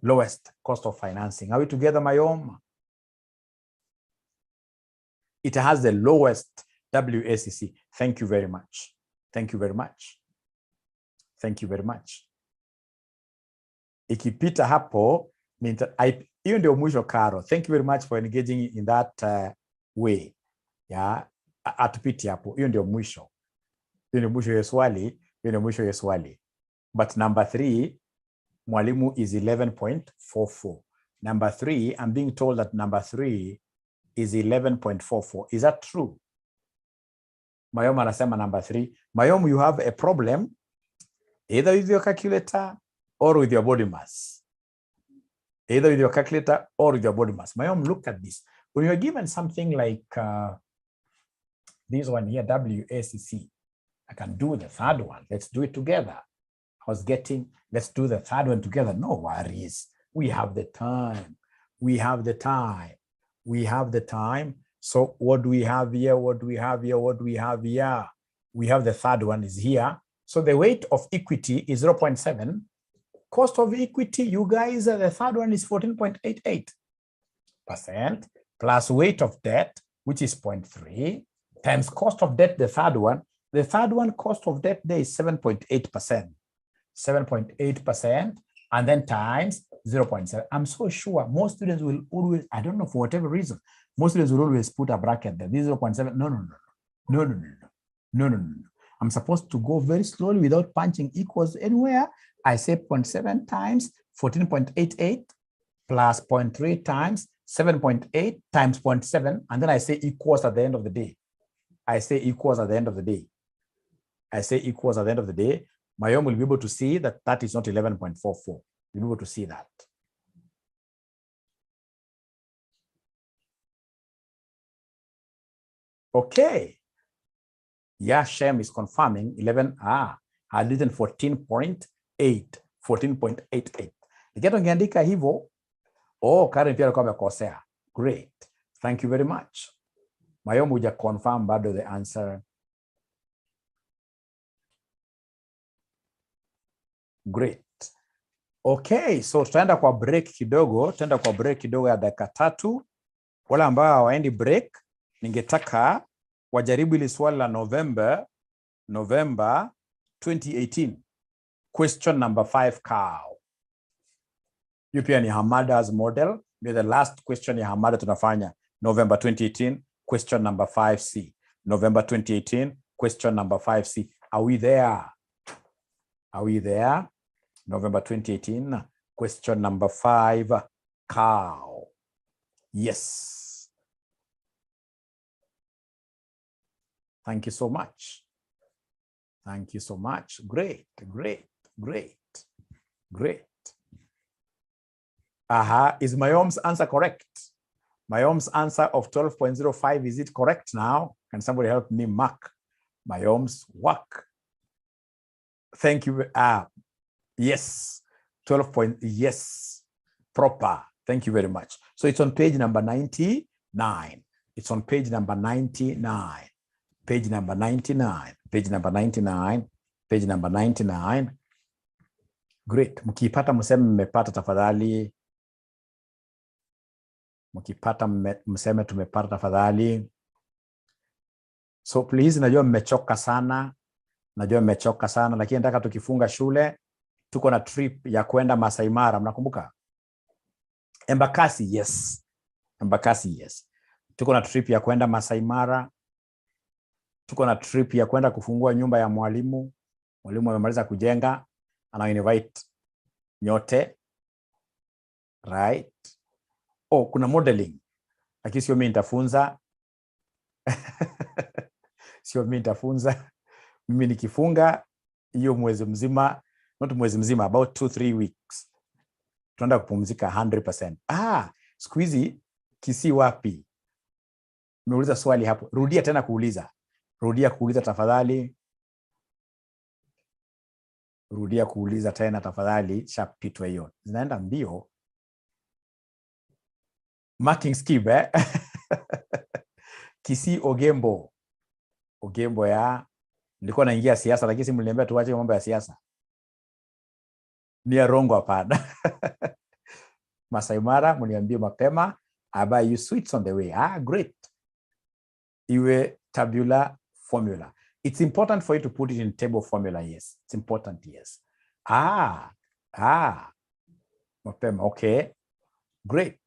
A: lowest cost of financing. Are we together, Mayoma? It has the lowest WACC. Thank you very much. Thank you very much. Thank you very much. Ikipita hapo, hiyo ndio mwisho Karo. Thank you very much for engaging in that way. Yeah, atupiti hapo. Hiyo ndio mwisho. Hiyo ndio mwisho ya swali. Hiyo ndio mwisho ya swali. But number 3, mwalimu is 11.44. Number 3, I'm being told that number 3 is 11.44. Is that true? Mayom anasema number 3. Mayom, you have a problem either with your calculator or with your body mass. Either with your calculator or with your body mass. Mayom, look at this. When you're given something like this one here, WACC, I can do the third one. Let's do it together. Let's do the third one together. No worries. We have the time. We have the time. We have the time. So what do we have here? What do we have here? What do we have here? We have the third one is here. So the weight of equity is 0.7. Cost of equity, you guys, the third one is 14.88%, plus weight of debt, which is 0.3, times cost of debt, the third one. The third one, cost of debt there is 7.8%. 7.8%, and then times 0.7. I'm so sure most students will always, I don't know, for whatever reason, most students will always put a bracket there. This is 0.7. No. I'm supposed to go very slowly without punching equals anywhere. I say 0.7 times 14.88 plus 0.3 times 7.8 times 0.7, and then I say equals at the end of the day. I say equals at the end of the day. Mayom will be able to see that that is not 11.44. You'll be able to see that. Okay. Yeah, Shem is confirming 11. Had written 14.8. 14.88. Nikiwa ungeandika hivyo, Karen pia alikuwa amekosea. Great. Thank you very much. Mayom huja confirm bado the answer. Great. Okay, so tutaenda kwa break kidogo, ya dakika 3. Wale ambao hawaendi break, ningetaka wajaribu ile swali la November 2018. Question number 5 cow. Hiyo pia ni Hamada's model. Ndio the last question ya Hamada tunafanya. November 2018, question number 5C. November 2018, question number 5C. Are we there? November 2018, question number 5, cow. Yes. Thank you so much. Great. Is Mayom's answer correct? Mayom's answer of 12.05, is it correct now? Can somebody help me mark Mayom's work? Thank you. Yes, 12 point, yes, proper. Thank you very much. So it's on page number 99. It's on page number 99. Page number 99. Page number 99. Page number 99. Great. Mkipata mseme mmepata tafadhali. Mkipata mseme tumepata tafadhali. So please, najua mmechoka sana. Lakini nataka tukifunga shule tuko na trip ya kwenda Masai Mara, mnakumbuka? Embakasi, yes. Tuko na trip ya kwenda Masai Mara. Tuko na trip ya kwenda kufungua nyumba ya mwalimu. Mwalimu amemaliza kujenga, ana invite nyote. Right? Kuna modeling. Lakini sio mimi nitafunza. Mimi nikifunga hiyo mwezi mzima, not mwezi mzima, about 2-3 weeks. Tunaenda kupumzika 100%. Siku hizi Kisii wapi? Nimeuliza swali hapo. Rudia tena kuuliza. Tafadhali. Rudia kuuliza tena tafadhali, shapitwa hiyo. Zinaenda mbio. Marking scheme, Kisi Ogembo. Ogembo ya, nilikuwa naingia siasa, lakini si mliniambia tuache mambo ya siasa. Ni ya rongo hapana. Masai Mara, mniambie mapema, I buy you sweets on the way. Great. Iwe tabular formula. It's important for you to put it in table formula, yes. It's important, yes. Mapema, okay. Great.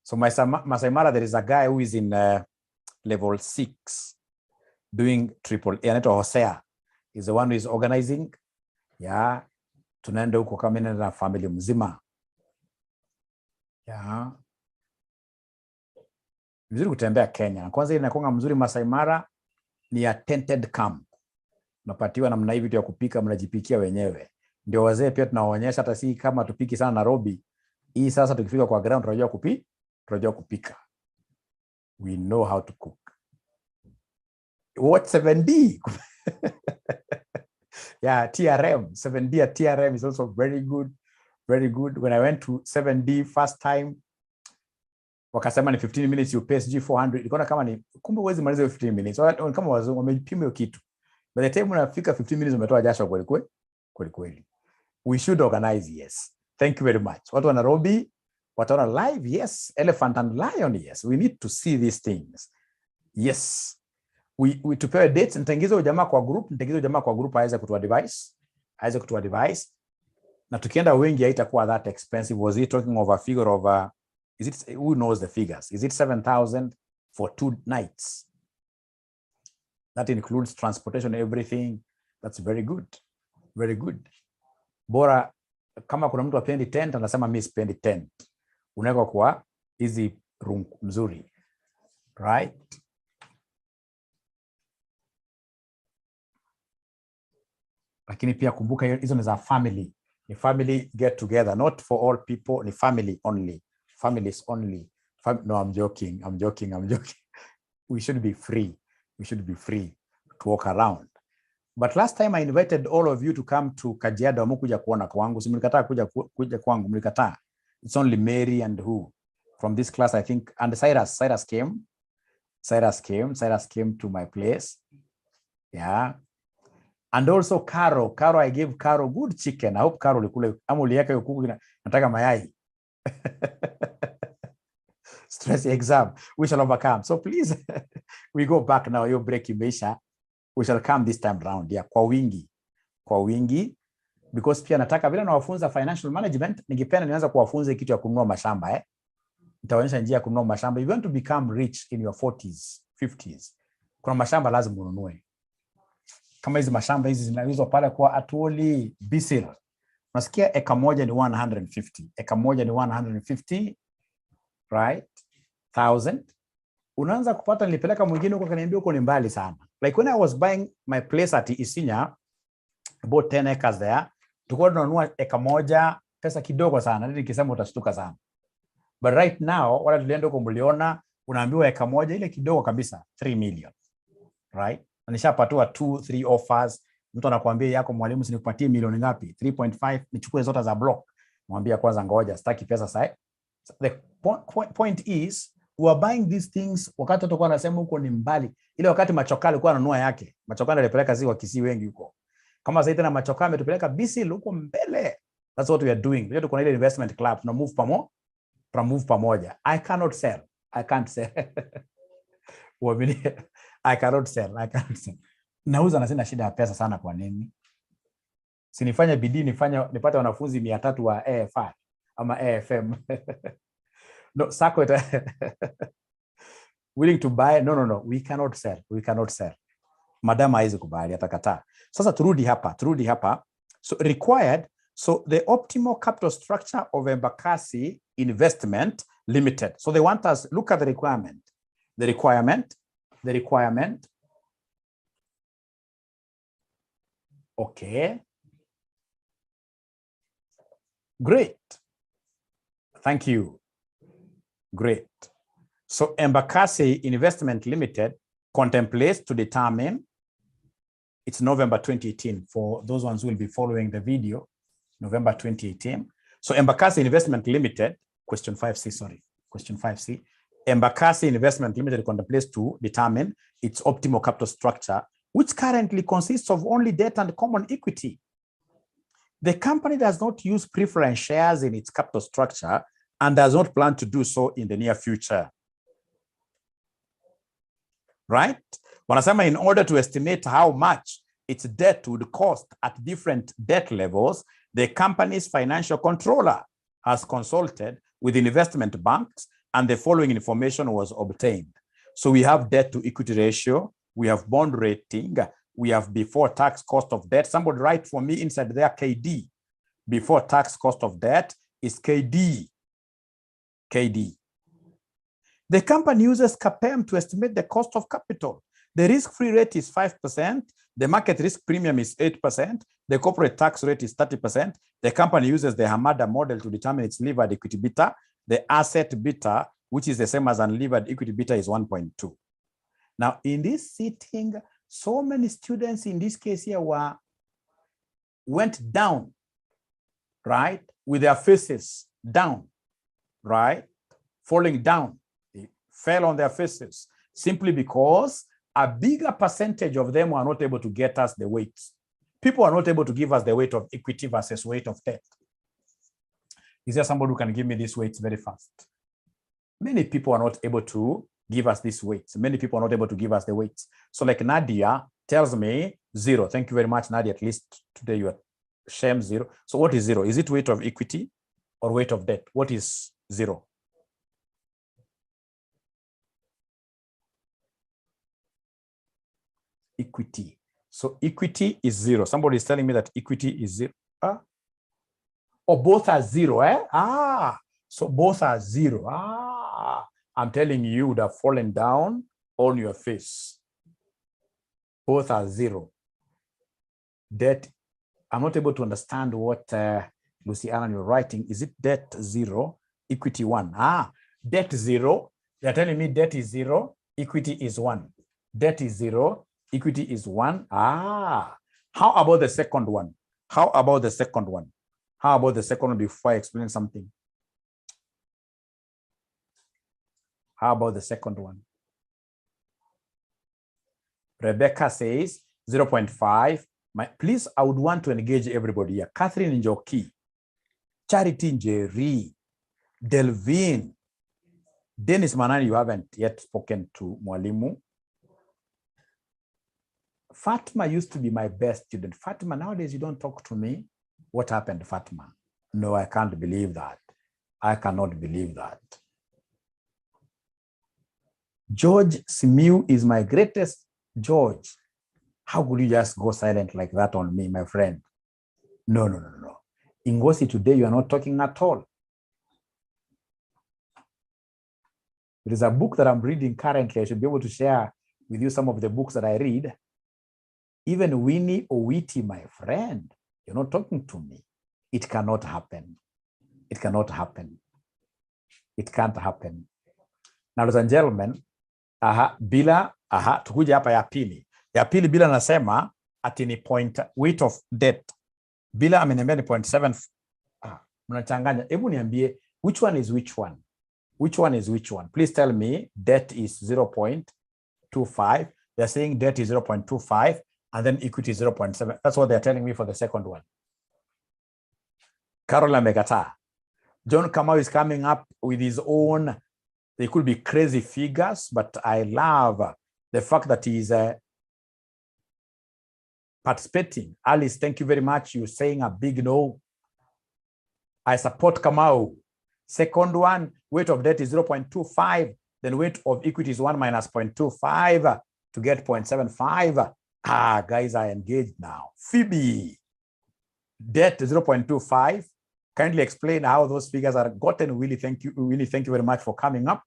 A: So Masai Mara, there is a guy who is in level 6 doing triple A. Anaitwa Hosea. He's the one who is organizing. Yeah. Tunaenda huko kama na family mzima. Yeah. Vizuri kutembea Kenya. Kwanza ile inakuwa mzuri Masai Mara ni a tented camp. Unapatiwa namna hivi vitu ya kupika, mnajipikia wenyewe. Ndio wazee pia tunawaonyesha hata si kama tupiki sana Nairobi. Hii sasa tukifika kwa ground tunajua kupika. We know how to cook. What 7D? Yeah, TRM. 7D at TRM is also very good. Very good. When I went to 7D first time, wakasema ni 15 minutes you pay SG 400. Ikaona kama ni kumbe uwezi maliza 15 minutes. Kama wazungu wamepima hiyo kitu. By the time unafika 15 minutes umetoa jasho kweli. We should organize, yes. Thank you very much. Watu wa Nairobi, watu wa live, yes. Elephant and lion, yes. We need to see these things. Yes. We tupewe dates. Nitaingiza ujamaa kwa group, aweze kutua device. Na tukienda wengi haitakuwa that expensive. Was he talking of a figure of who knows the figures? Is it 7,000 for 2 nights? That includes transportation, everything. That's very good. Very good. Bora kama kuna mtu apendi tent, anasema mimi sipendi tent. Unaweka kwa hizi room mzuri. Right? Lakini pia kumbuka hizo ni za family. Ni family get together, not for all people, ni family only. Families only. No, I'm joking. We should be free. To walk around. But last time I invited all of you to come to Kajiado, mkuja kuona kwangu. Si mlikataa kuja kwangu, mlikataa. It's only Mary and who from this class, I think, and Cyrus came to my place. Yeah. And also Caro, I gave Caro good chicken. I hope Caro ulikule ama uliweka hiyo kuku nataka mayai. Stress exam, we shall overcome. So please, we go back now. Your break imeisha. We shall come this time round. Yeah, kwa wingi. Because pia nataka vile nawafunza financial management, ningependa nianza kuwafunza kitu ya kununua mashamba. Nitaonyesha njia ya kununua mashamba. You want to become rich in your 40s, 50s. Kuna mashamba lazima ununue. Kama hizi mashamba hizi zinauzwa pale kwa Atuoli Bisil. Unasikia eka moja ni 150. Right? 1,000. Unaanza kupata, nilipeleka mwingine huko kaniambia huko ni mbali sana. Like when I was buying my place at Isinya, about 10 acres there, tulikuwa tunanunua eka moja pesa kidogo sana. Ndio nikisema utashtuka sana. But right now, wala tulienda huko mliona, unaambiwa eka moja ile kidogo kabisa, 3 million. Right? Nishapatiwa 2-3 offers. Mtu anakuambia yako mwalimu, si nikupatie milioni ngapi? 3.5, nichukue zote za block. Mwambia kwanza ngoja, sitaki pesa sasa. The point is, we are buying these things wakati tutakuwa anasema huko ni mbali. Ile wakati Machoka alikuwa ananunua yake. Machoka alipeleka ziwa Kisii wengi huko. Kama sasa tena Machoka ametupeleka Bisil huko mbele. That's what we are doing. Wewe tuko na ile investment club, tuna move pamoja. I can't sell. I can't sell. Nauza na sina shida ya pesa sana kwa nini? Sinifanya bidii nipate wanafunzi 300 wa AFI ama AFM. No, sako willing to buy? No. We cannot sell. Madam haizi kubali, atakataa. Sasa turudi hapa. So required. So the optimal capital structure of Embakasi Investment Limited. So they want us, look at the requirement. The requirement. Okay. Great. Thank you. Great. So Embakasi Investment Limited contemplates to determine, it's November 2018 for those ones who will be following the video, November 2018. So Embakasi Investment Limited, question 5C, sorry. question 5C. Embakasi Investment Limited contemplates to determine its optimal capital structure, which currently consists of only debt and common equity. The company does not use preference shares in its capital structure and does not plan to do so in the near future. Right? Wanasema in order to estimate how much its debt would cost at different debt levels, the company's financial controller has consulted with investment banks and the following information was obtained. So we have debt to equity ratio, we have bond rating, we have before tax cost of debt. Somebody write for me inside there KD. Before tax cost of debt is KD. KD. The company uses CAPM to estimate the cost of capital. The risk-free rate is 5%. The market risk premium is 8%. The corporate tax rate is 30%. The company uses the Hamada model to determine its levered equity beta. The asset beta, which is the same as unlevered equity beta, is 1.2. Now, in this sitting, so many students in this case here went down, right? With their faces down, right? Falling down. They fell on their faces simply because a bigger percentage of them were not able to get us the weights. People are not able to give us the weight of equity versus weight of debt. Is there somebody who can give me these weights very fast? Many people are not able to give us these weights. Many people are not able to give us the weights. So like Nadia tells me 0. Thank you very much, Nadia. At least today you are shame 0. So what is 0? Is it weight of equity or weight of debt? What is 0? Equity. So equity is 0. Somebody is telling me that equity is 0. Or both are 0, eh? So both are 0. I'm telling you, you would have fallen down on your face. Both are 0. Debt, I'm not able to understand what Lucy Allen you're writing. Is it debt 0, equity 1? Debt 0. They're telling me debt is 0, equity is 1. Debt is 0, equity is 1. How about the second one? How about the second one? How about the second one before I explain something? How about the second one? Rebecca says 0.5. Please, I would want to engage everybody here. Catherine Njoki, Charity Njeri, Delvin, Dennis Manani, you haven't yet spoken to Mwalimu. Fatma used to be my best student. Fatma, nowadays you don't talk to me. What happened, Fatma? No, I can't believe that. I cannot believe that. George Simiu is my greatest. George, how could you just go silent like that on me, my friend? No. Ingosi, today you are not talking at all. There is a book that I'm reading currently. I should be able to share with you some of the books that I read. Even Winnie or Witty, my friend, you're not talking to me. It cannot happen. It cannot happen. It can't happen. Now, ladies and gentlemen, tukuja hapa ya pili. Ya pili bila nasema ati ni point weight of debt. Bila ameniambia ni 0.7. Mnachanganya. Hebu niambie which one is which one? Which one is which one? Please tell me debt is 0.25. They're saying debt is 0.25 and then equity is 0.7. That's what they're telling me for the second one. Carola Megata. John Kamau is coming up with his own. They could be crazy figures, but I love the fact that he is participating. Alice, thank you very much. You're saying a big no. I support Kamau. Second one, weight of debt is 0.25. Then weight of equity is 1 minus 0.25 to get 0.75. Guys are engaged now. Phoebe, debt 0.25. Kindly explain how those figures are gotten. Really, thank you very much for coming up.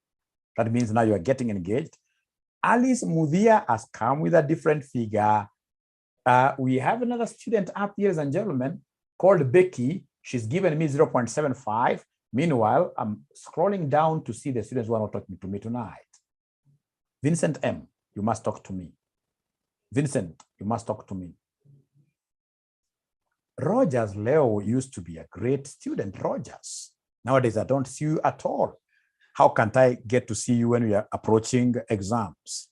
A: That means now you are getting engaged. Alice Mudia has come with a different figure. We have another student up here, ladies and gentlemen, called Becky. She's given me 0.75. Meanwhile, I'm scrolling down to see the students who are not talking to me tonight. Vincent M., you must talk to me. Vincent, you must talk to me. Rogers Leo used to be a great student, Rogers. Nowadays, I don't see you at all. How can't I get to see you when we are approaching exams?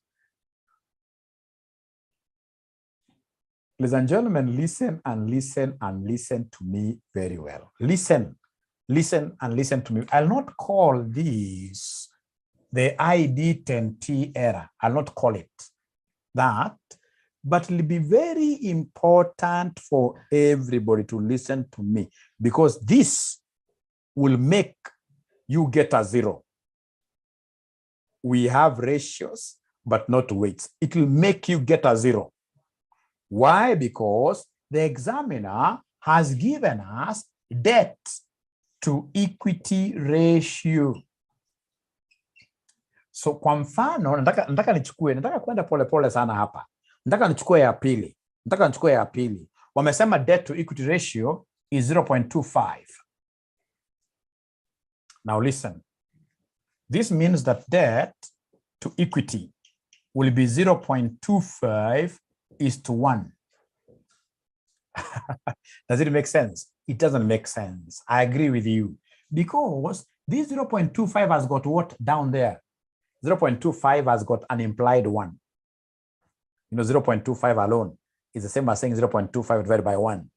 A: Ladies and gentlemen, listen and listen and listen to me very well. Listen, listen and listen to me. I'll not call this the ID10T error. I'll not call it that, but it'll be very important for everybody to listen to me, because this will make you get a 0. We have ratios, but not weights. It will make you get a 0. Why? Because the examiner has given us debt to equity ratio. So kwa mfano, nataka kwenda pole sana hapa. Nataka nichukue ya pili. Wamesema debt to equity ratio is 0.25. Now listen. This means that debt to equity will be 0.25:1. Does it make sense? It doesn't make sense. I agree with you. Because this 0.25 has got what down there? 0.25 has got an implied 1. 0.25 alone is the same as saying 0.25 divided by 1.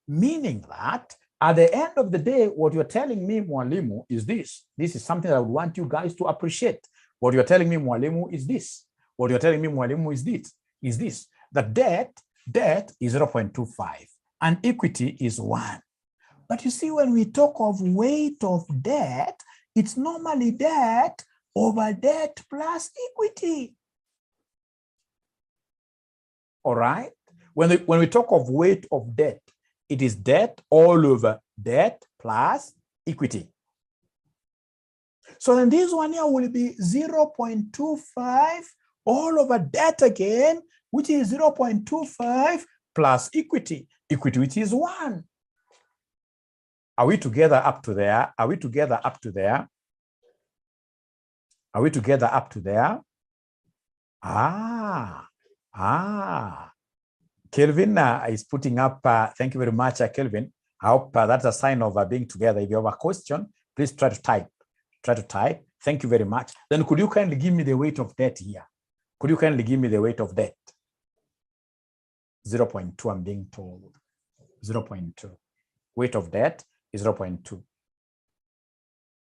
A: Meaning that at the end of the day, what you're telling me, Mwalimu, is this. This is something that I would want you guys to appreciate. What you're telling me, Mwalimu, is this. What you're telling me, Mwalimu, is this. That debt is 0.25 and equity is 1. But you see, when we talk of weight of debt, it's normally debt over debt plus equity. All right? When we talk of weight of debt, it is debt all over debt plus equity. So then this one here will be 0.25 all over debt again, which is 0.25 plus equity, which is 1. Are we together up to there? Are we together up to there? Are we together up to there? Kelvin is putting up, thank you very much, Kelvin. I hope that's a sign of being together. If you have a question, please try to type. Thank you very much. Then could you kindly give me the weight of debt here? Could you kindly give me the weight of debt? 0.2, I'm being told. 0.2. Weight of debt is 0.2.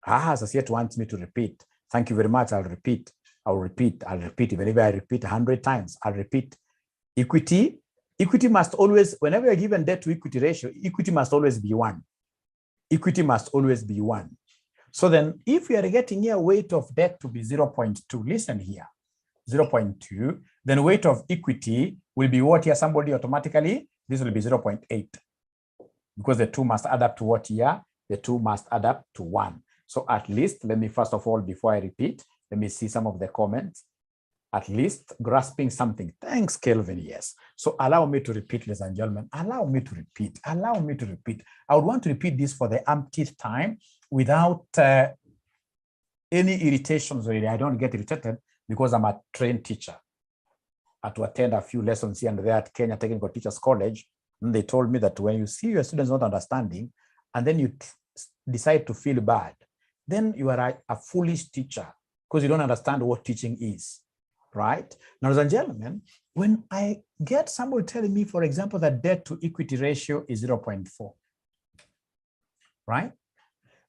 A: Associate wants me to repeat. Thank you very much. I'll repeat. Even if I repeat 100 times, I'll repeat. Equity must always, whenever you're given debt to equity ratio, equity must always be 1. Equity must always be 1. So then if we are getting here weight of debt to be 0.2, listen here, 0.2, then weight of equity will be what here? Somebody automatically, this will be 0.8. Because the 2 must add up to what here? The 2 must add up to 1. So at least, let me first of all, before I repeat, let me see some of the comments. At least grasping something. Thanks, Kelvin. Yes. So allow me to repeat, ladies and gentlemen. Allow me to repeat. I would want to repeat this for the umpteenth time without any irritations. Really, I don't get irritated because I'm a trained teacher. I had to attend a few lessons here and there at Kenya Technical Teachers College. And they told me that when you see your students not understanding, and then you decide to feel bad, then you are a foolish teacher because you don't understand what teaching is. Right? Now, ladies and gentlemen, when I get somebody telling me, for example, that debt to equity ratio is 0.4, right?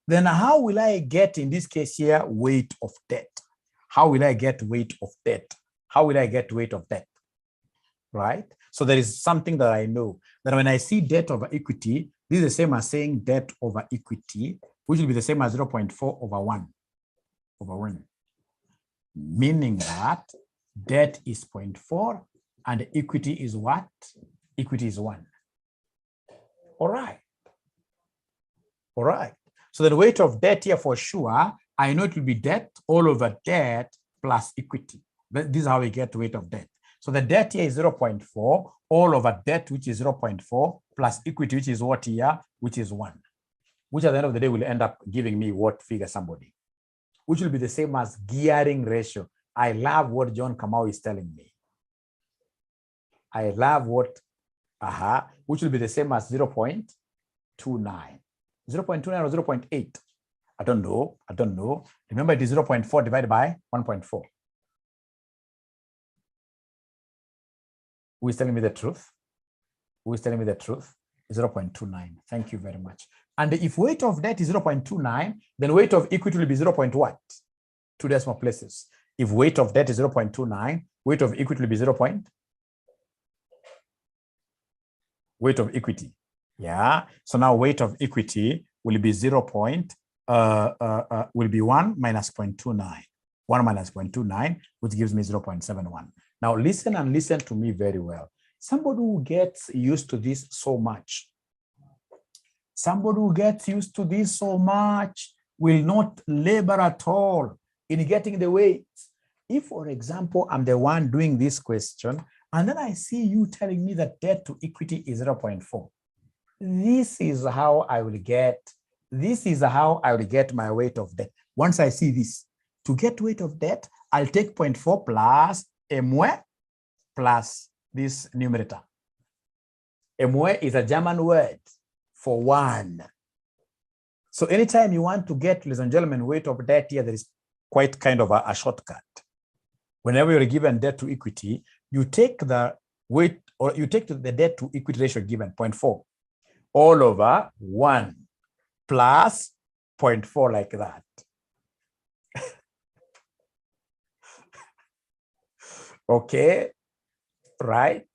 A: Then how will I get, in this case here, weight of debt? How will I get weight of debt? Right? So there is something that I know, that when I see debt over equity, this is the same as saying debt over equity, which will be the same as 0.4 over 1. Meaning that debt is 0.4 and equity is what? Equity is 1. All right. So the weight of debt here for sure, I know it will be debt all over debt plus equity. But this is how we get weight of debt. So the debt here is 0.4 all over debt, which is 0.4 plus equity, which is what here? Which is 1. Which at the end of the day will end up giving me what figure, somebody? Which will be the same as gearing ratio. I love what John Kamau is telling me. I love what, which will be the same as 0.29. 0.29 or 0.8. I don't know. Remember, it is 0.4 divided by 1.4. Who is telling me the truth? 0.29. Thank you very much. And if weight of debt is 0.29, then weight of equity will be 0. What? 2 decimal places. If weight of debt is 0.29, weight of equity will be 0. Weight of equity. Yeah. So now weight of equity will be 1 minus 0.29. 1 minus 0.29, which gives me 0.71. Now listen and listen to me very well. Somebody who gets used to this so much, will not labor at all in getting the weights. If, for example, I'm the one doing this question, and then I see you telling me that debt to equity is 0.4. This is how I will get my weight of debt. Once I see this, to get weight of debt, I'll take 0.4 plus MW plus this numerator. MW is a German word for 1. So anytime you want to get, ladies and gentlemen, weight of debt here, there is quite kind of a shortcut. Whenever you're given debt to equity, you take the weight, or you take the debt to equity ratio given, 0.4, all over 1 plus 0.4 like that. Okay, right?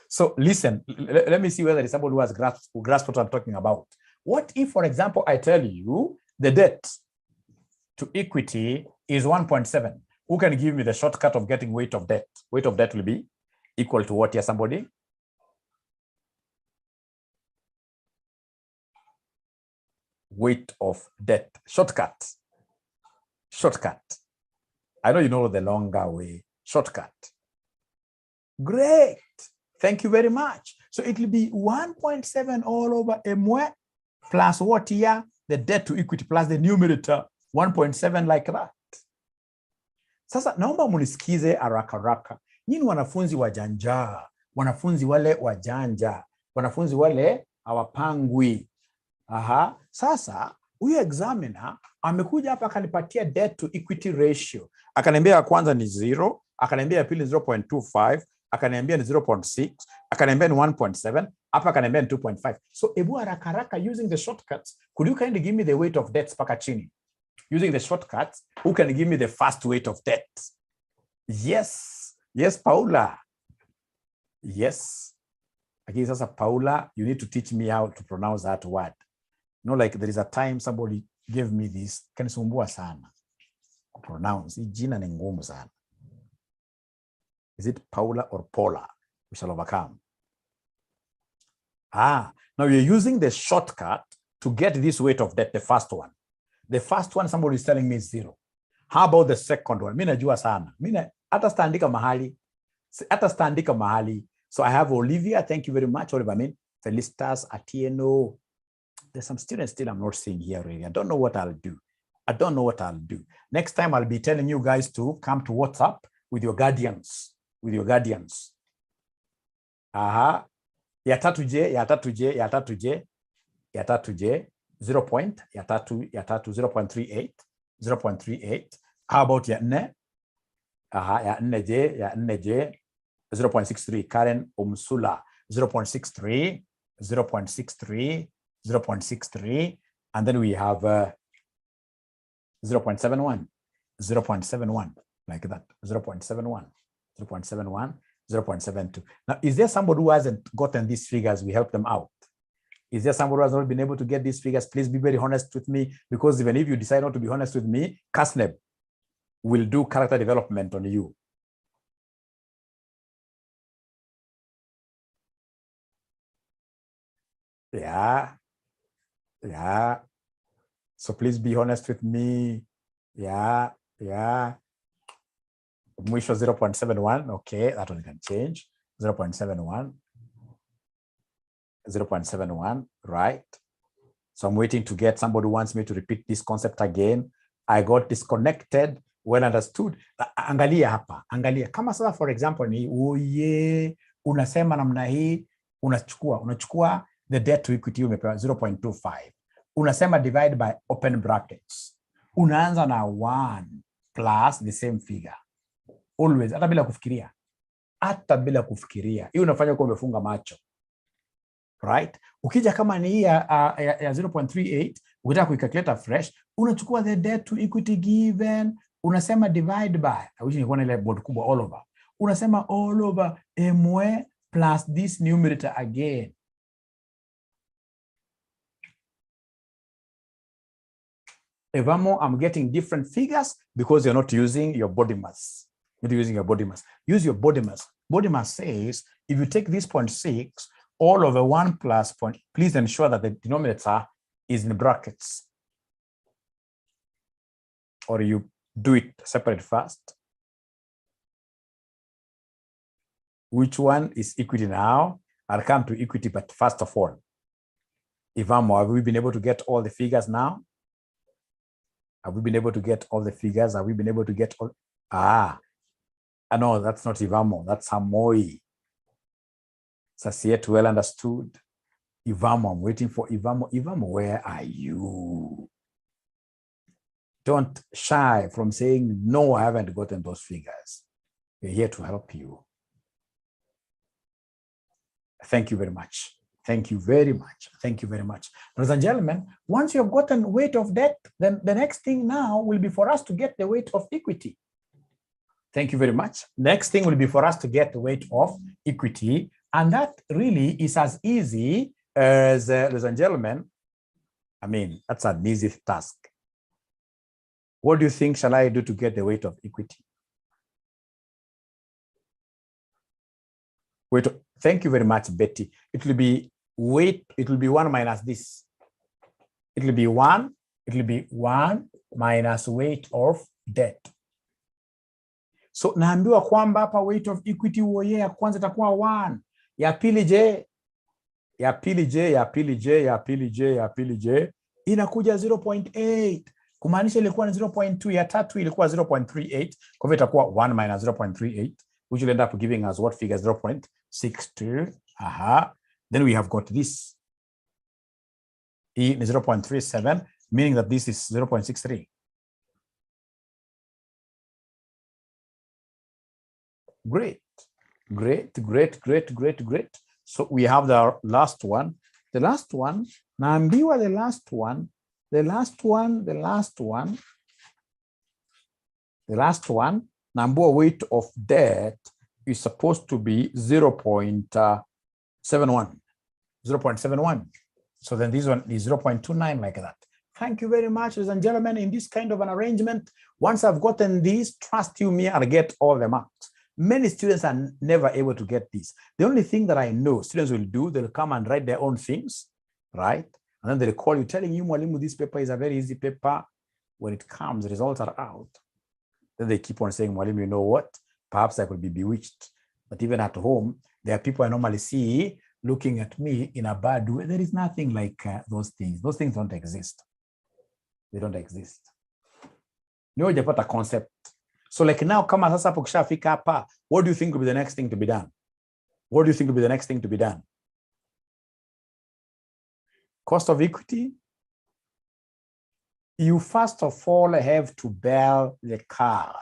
A: So listen, let me see whether it's somebody who has grasped what I'm talking about. What if, for example, I tell you the debt to equity is 1.7? Who can give me the shortcut of getting weight of debt? Weight of debt will be equal to what here, somebody? Weight of debt. Shortcut. I know you know the longer way. Shortcut. Great. Thank you very much. So it will be 1.7 all over MW plus what here? The debt to equity plus the numerator 1.7 like that. Sasa naomba munisikize haraka. Nyinyi wanafunzi wajanja, wanafunzi wale wajanja, wanafunzi wale hawapangwi. Aha. Sasa huyu examiner amekuja hapa akanipatia debt to equity ratio. Akaniambia ya kwanza ni 0, akaniambia ya pili ni 0.25, akaniambia ni 0.6, akaniambia ni 1.7, hapa akaniambia ni 2.5. So ebu haraka using the shortcuts, could you kindly give me the weight of debts paka chini? Using the shortcuts, who can give me the first weight of debt? Yes, Paula. Yes. Again, sasa Paula, you need to teach me how to pronounce that word. You know, like there is a time somebody gave me this, kanisumbua sana pronounce, jina ni ngumu sana. Is it Paula or Paula? We shall overcome. Now you're using the shortcut to get this weight of debt, the first one. The first one, somebody is telling me is 0. How about the second one? Mina najua sana. Hata standika mahali. So I have Olivia. Thank you very much, Oliver. Felicitas, Atieno. There's some students still I'm not seeing here really. I don't know what I'll do. Next time I'll be telling you guys to come to WhatsApp with your guardians. Aha. Ya 3J. 0.38. How about ya 4? Ya 4J. 0.63. Karen Umsula. 0.63. And then we have 0.71. Like that. 0.71. 0.72. Now, is there somebody who hasn't gotten these figures? We help them out. Is there somebody who has not been able to get these figures? Please be very honest with me, because even if you decide not to be honest with me, KASNEB will do character development on you. Yeah. So please be honest with me. Yeah. Mwisho 0.71. Okay, that one can change. 0.71. 0.71, right? So I'm waiting to get somebody who wants me to repeat this concept again. I got disconnected. Well understood. Angalia hapa. Kama sasa for example ni unasema namna hii, unachukua the debt to equity umepewa 0.25. unasema divide by open brackets. Unaanza na 1 plus the same figure. Always, hata bila kufikiria. Hata bila kufikiria. Hiyo unafanya kwa umefunga macho. Right? Ukija kama ni hii ya 0.38, ukitaka kuicalculate fresh, unachukua the debt to equity given, unasema divide by, I wish nilikuwa na ile board kubwa, all over. Unasema all over MW plus this numerator again. Evamo, I'm getting different figures because you're not using your body mass. You're using your body mass. Use your body mass. Body mass says, if you take this 0.6, all over 1 plus point, please ensure that the denominator is in brackets. Or you do it separate first. Which one is equity now? I'll come to equity, but first of all, Ivamo, have we been able to get all the figures now? Have we been able to get all the figures? Have we been able to get all? No, that's not Ivamo, that's Hamoi. Sasiet, well understood. Ivamo, I'm waiting for Ivamo. Ivamo, where are you? Don't shy from saying, no, I haven't gotten those figures. We're here to help you. Thank you very much. Thank you very much. Thank you very much. Ladies and gentlemen, once you've gotten weight of debt, then the next thing now will be for us to get the weight of equity. Thank you very much. Next thing will be for us to get the weight of equity. And that really is as easy as, ladies and gentlemen, I mean, that's an easy task. What do you think shall I do to get the weight of equity? Wait, thank you very much, Betty. It will be weight, it will be 1 minus this. It will be 1 minus weight of debt. So naambiwa kwamba hapa weight of equity uoye ya kwanza itakuwa 1. Ya pili je? Ya pili je? Inakuja 0.8. Kumaanisha ilikuwa ni 0.2, ya tatu ilikuwa 0.38. Kwa hivyo itakuwa 1 minus 0.38, which will end up giving us what figure? 0.62. Then we have got this. E is 0.37, meaning that this is 0.63. Great. So we have the last one. The last one, naambiwa the last one, naambiwa weight of debt is supposed to be 0.71. So then this one is 0.29, like that. Thank you very much, ladies and gentlemen. In this kind of an arrangement, once I've gotten these, trust you me, I'll get all the marks. Many students are never able to get this. The only thing that I know students will do, they'll come and write their own things, right? And then they'll call you telling you, Mwalimu, this paper is a very easy paper. When it comes, the results are out. Then they keep on saying, Mwalimu, you know what? Perhaps I could be bewitched. But even at home, there are people I normally see looking at me in a bad way. There is nothing like those things. Those things don't exist. They don't exist. No, hujapata concept. So like now, kama sasa hapo kishafika hapa, what do you think will be the next thing to be done? What do you think will be the next thing to be done? Cost of equity? You first of all have to bell the card.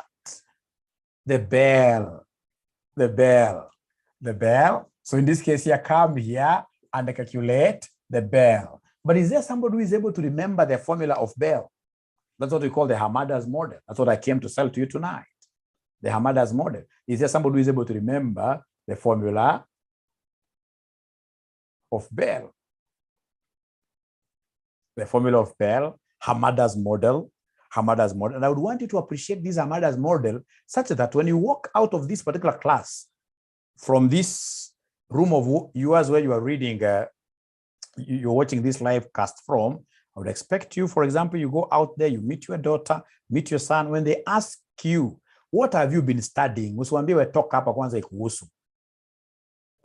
A: The bell. So in this case, you come here and calculate the bell. But is there somebody who is able to remember the formula of bell? That's what we call the Hamada's model. That's what I came to sell to you tonight. The Hamada's model. Is there somebody who is able to remember the formula of Bell? The formula of Bell, Hamada's model. And I would want you to appreciate this Hamada's model such that when you walk out of this particular class, from this room of yours where you are reading, you're watching this live cast from, I would expect you, for example, you go out there, you meet your daughter, meet your son. When they ask you, what have you been studying? Usiwaambie talk hapa kwanza ikuhusu.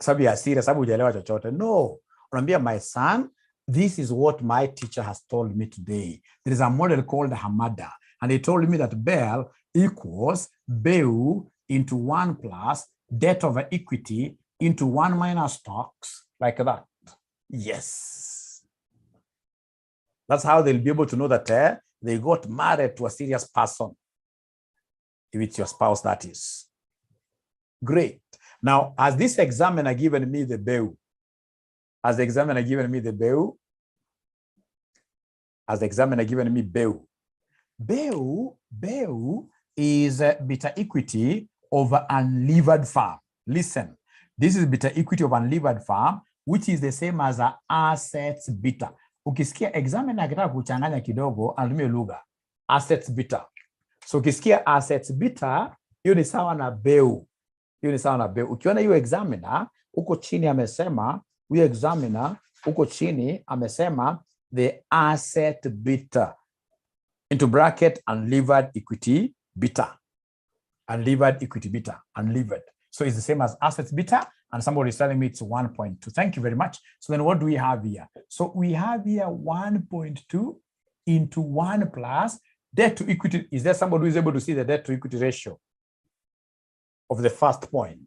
A: Sababu ya asira, sababu hujalewa chochote. No, unaambia my son, this is what my teacher has told me today. There is a model called Hamada, and he told me that Bell equals Beu into 1 plus debt over equity into 1 minus stocks, like that. Yes. That's how they'll be able to know that they got married to a serious person. If it's your spouse, that is. Great. Now, has this examiner given me the bill? Has the examiner given me the bill? Has the examiner given me bill? Bill is beta equity of unlevered farm. Listen, this is beta equity of unlevered farm, which is the same as a assets beta. Ukisikia examiner akitaka kuchanganya kidogo, anatumia lugha assets beta. So ukisikia assets beta, hiyo ni sawa na bill. Hiyo ni sawa na bill. Ukiona hiyo examiner, uko chini amesema, huyo examiner uko chini amesema the asset beta into bracket unlevered equity beta. Unlevered equity beta, unlevered. So it's the same as assets beta, and somebody is telling me it's 1.2. Thank you very much. So then what do we have here? So we have here 1.2 into 1 plus debt to equity. Is there somebody who is able to see the debt to equity ratio of the first point?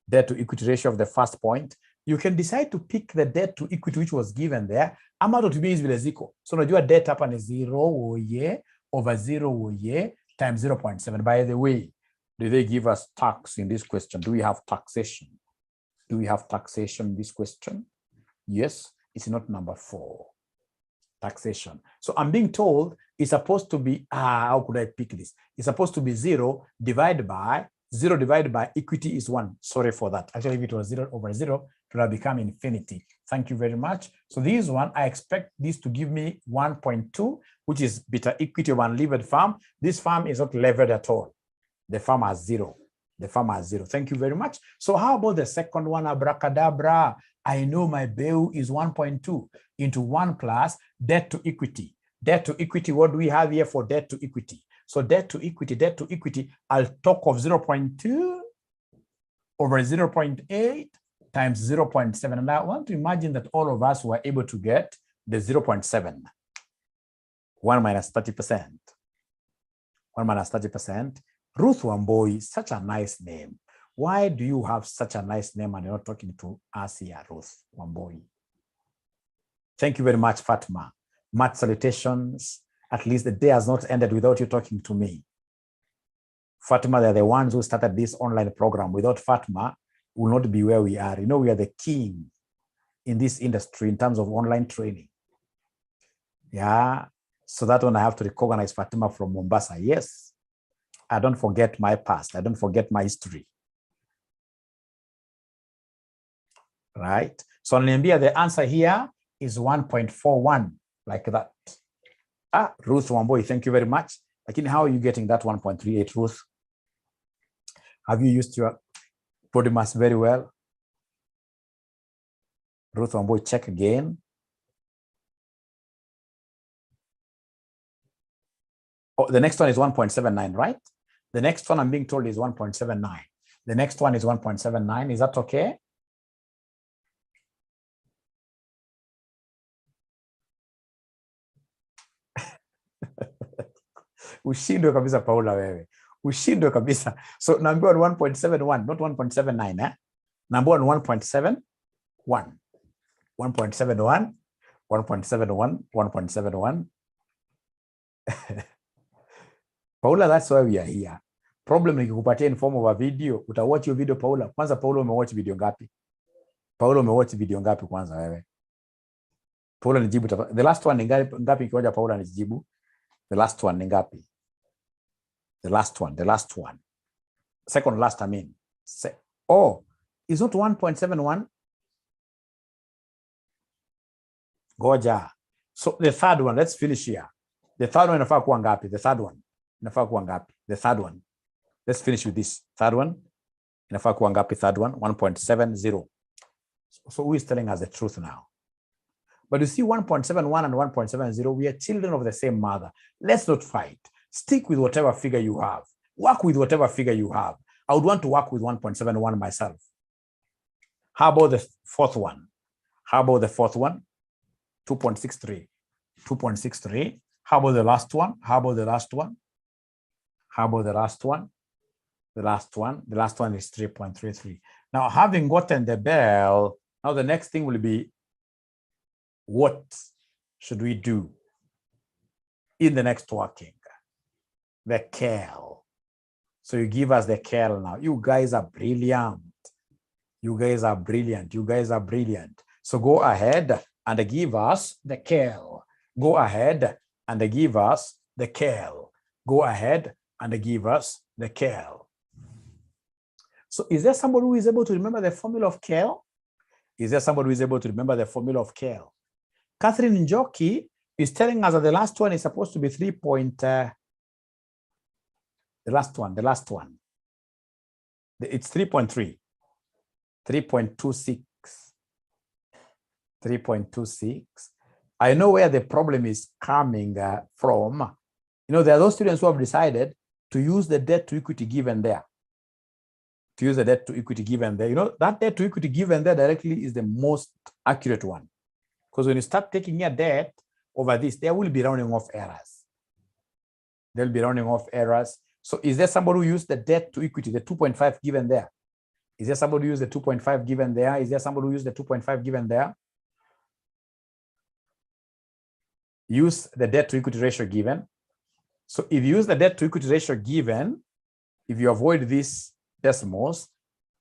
A: Debt to equity ratio of the first point. You can decide to pick the debt to equity which was given there. Amount to be is vile ziko. So unajua debt hapa ni 0 over 0 times 0.7. By the way, do they give us tax in this question? Do we have taxation? Do we have taxation in this question? Yes, it's not number 4. Taxation. So I'm being told it's supposed to be, how could I pick this? It's supposed to be 0 divided by equity is 1. Sorry for that. Actually, if it was 0 over 0, it would have become infinity. Thank you very much. So this one, I expect this to give me 1.2, which is beta equity of unlevered farm. This farm is not levered at all. The farm has 0. The farm has 0. Thank you very much. So how about the second one? Abracadabra. I know my bill is 1.2 into 1 plus debt to equity. Debt to equity, what do we have here for debt to equity? So debt to equity, I'll talk of 0.2 over 0.8 times 0.7. And I want to imagine that all of us were able to get the 0.7. 1 minus 30%. 1 minus 30%. Ruth Wamboi, such a nice name. Why do you have such a nice name and you're not talking to us here, Ruth Wamboi? Thank you very much, Fatma. Much salutations. At least the day has not ended without you talking to me. Fatima, they're the ones who started this online program. Without Fatima, we will not be where we are. You know, we are the king in this industry in terms of online training. Yeah, so that one I have to recognize Fatima from Mombasa. Yes, I don't forget my past. I don't forget my history. Right? So the answer here is 1.41, like that. Ruth Wamboi, thank you very much. Lakini how are you getting that 1.38, Ruth? Have you used your body mass very well? Ruth Wamboi, check again. Oh, the next one is 1.79, right? The next one I'm being told is 1.79. The next one is 1.79. Is that okay? Ushindwe kabisa Paula wewe. Ushindwe kabisa. So number 1.71, not 1.79, eh? Number 1.71. 1.71, 1.71, 1.71. Paula, that's why we are here. Problem ni kukupatia in form of a video. Utawatch your video Paula. Kwanza Paula umewatch video ngapi? Paula umewatch video ngapi kwanza wewe? Paula nijibu. The last one ni ngapi kioja Paula nijibu? The last one ni ngapi? The last one. Second last, I mean. Oh, is not 1.71? Goja. So the third one, let's finish here. The third one inafaa kuwa ngapi? The third one inafaa kuwa ngapi? The third one. Let's finish with this. Third one inafaa kuwa ngapi? Third one 1.70. So who is telling us the truth now? But you see 1.71 and 1.70, we are children of the same mother. Let's not fight. Stick with whatever figure you have. Work with whatever figure you have. I would want to work with 1.71 myself. How about the fourth one? 2.63. 2.63. How about the last one? The last one is 3.33. Now, having gotten the bell, now the next thing will be what should we do in the next working? The KEL. So you give us the KEL now. You guys are brilliant. You guys are brilliant. You guys are brilliant. So go ahead and give us the KEL. Go ahead and give us the KEL. Go ahead and give us the KEL. So is there somebody who is able to remember the formula of KEL? Is there somebody who is able to remember the formula of KEL? Catherine Njoki is telling us that the last one is supposed to be 3 point, the last one. It's 3.3, 3.26, 3.26. I know where the problem is coming from. You know, there are those students who have decided to use the debt to equity given there. To use the debt to equity given there. You know, that debt to equity given there directly is the most accurate one. Because when you start taking your debt over this, there will be rounding off errors. There will be rounding off errors. So is there somebody who used the debt to equity, the 2.5 given there? Is there somebody who used the 2.5 given there? Is there somebody who used the 2.5 given there? Use the debt to equity ratio given. So if you use the debt to equity ratio given, if you avoid these decimals,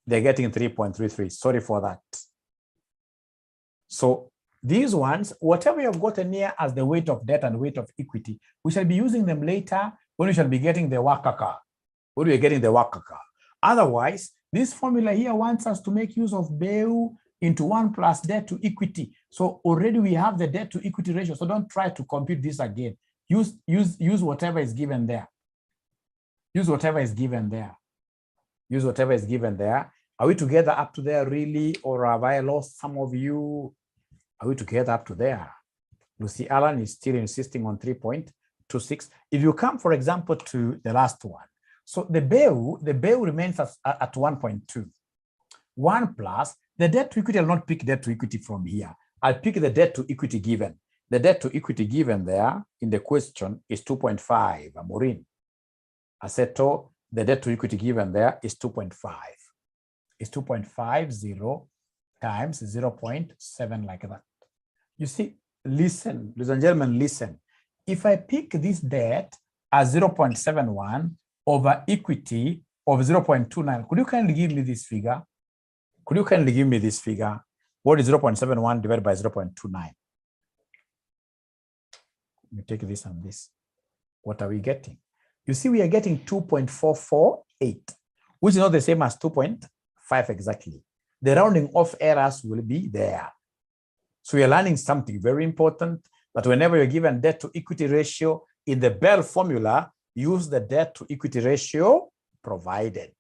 A: they're getting 3.33. Sorry for that. So these ones, whatever you've gotten here as the weight of debt and weight of equity, we shall be using them later when we shall be getting the wakaka. When we're getting the wakaka. Otherwise, this formula here wants us to make use of BEU into 1 plus debt to equity. So already we have the debt to equity ratio. So don't try to compute this again. Use whatever is given there. Use whatever is given there. Use whatever is given there. Are we together up to there really? Or have I lost some of you? Are we together up to there? Lucy Allen is still insisting on 3.26. If you come, for example, to the last one. So the BEU remains at 1.2. 1 plus the debt to equity. I'll not pick debt to equity from here. I'll pick the debt to equity given. The debt to equity given there in the question is 2.5. Maureen Aseto, the debt to equity given there is 2.5. It's 2.50 times 0.7 like that. You see, listen, ladies and gentlemen, listen. If I pick this debt as 0.71 over equity of 0.29, could you kindly give me this figure? Could you kindly give me this figure? What is 0.71 divided by 0.29? Let me take this and this. What are we getting? You see, we are getting 2.448, which is not the same as 2.5 exactly. The rounding off errors will be there. So we are learning something very important, that whenever you're given debt to equity ratio in the Bell formula, use the debt to equity ratio provided.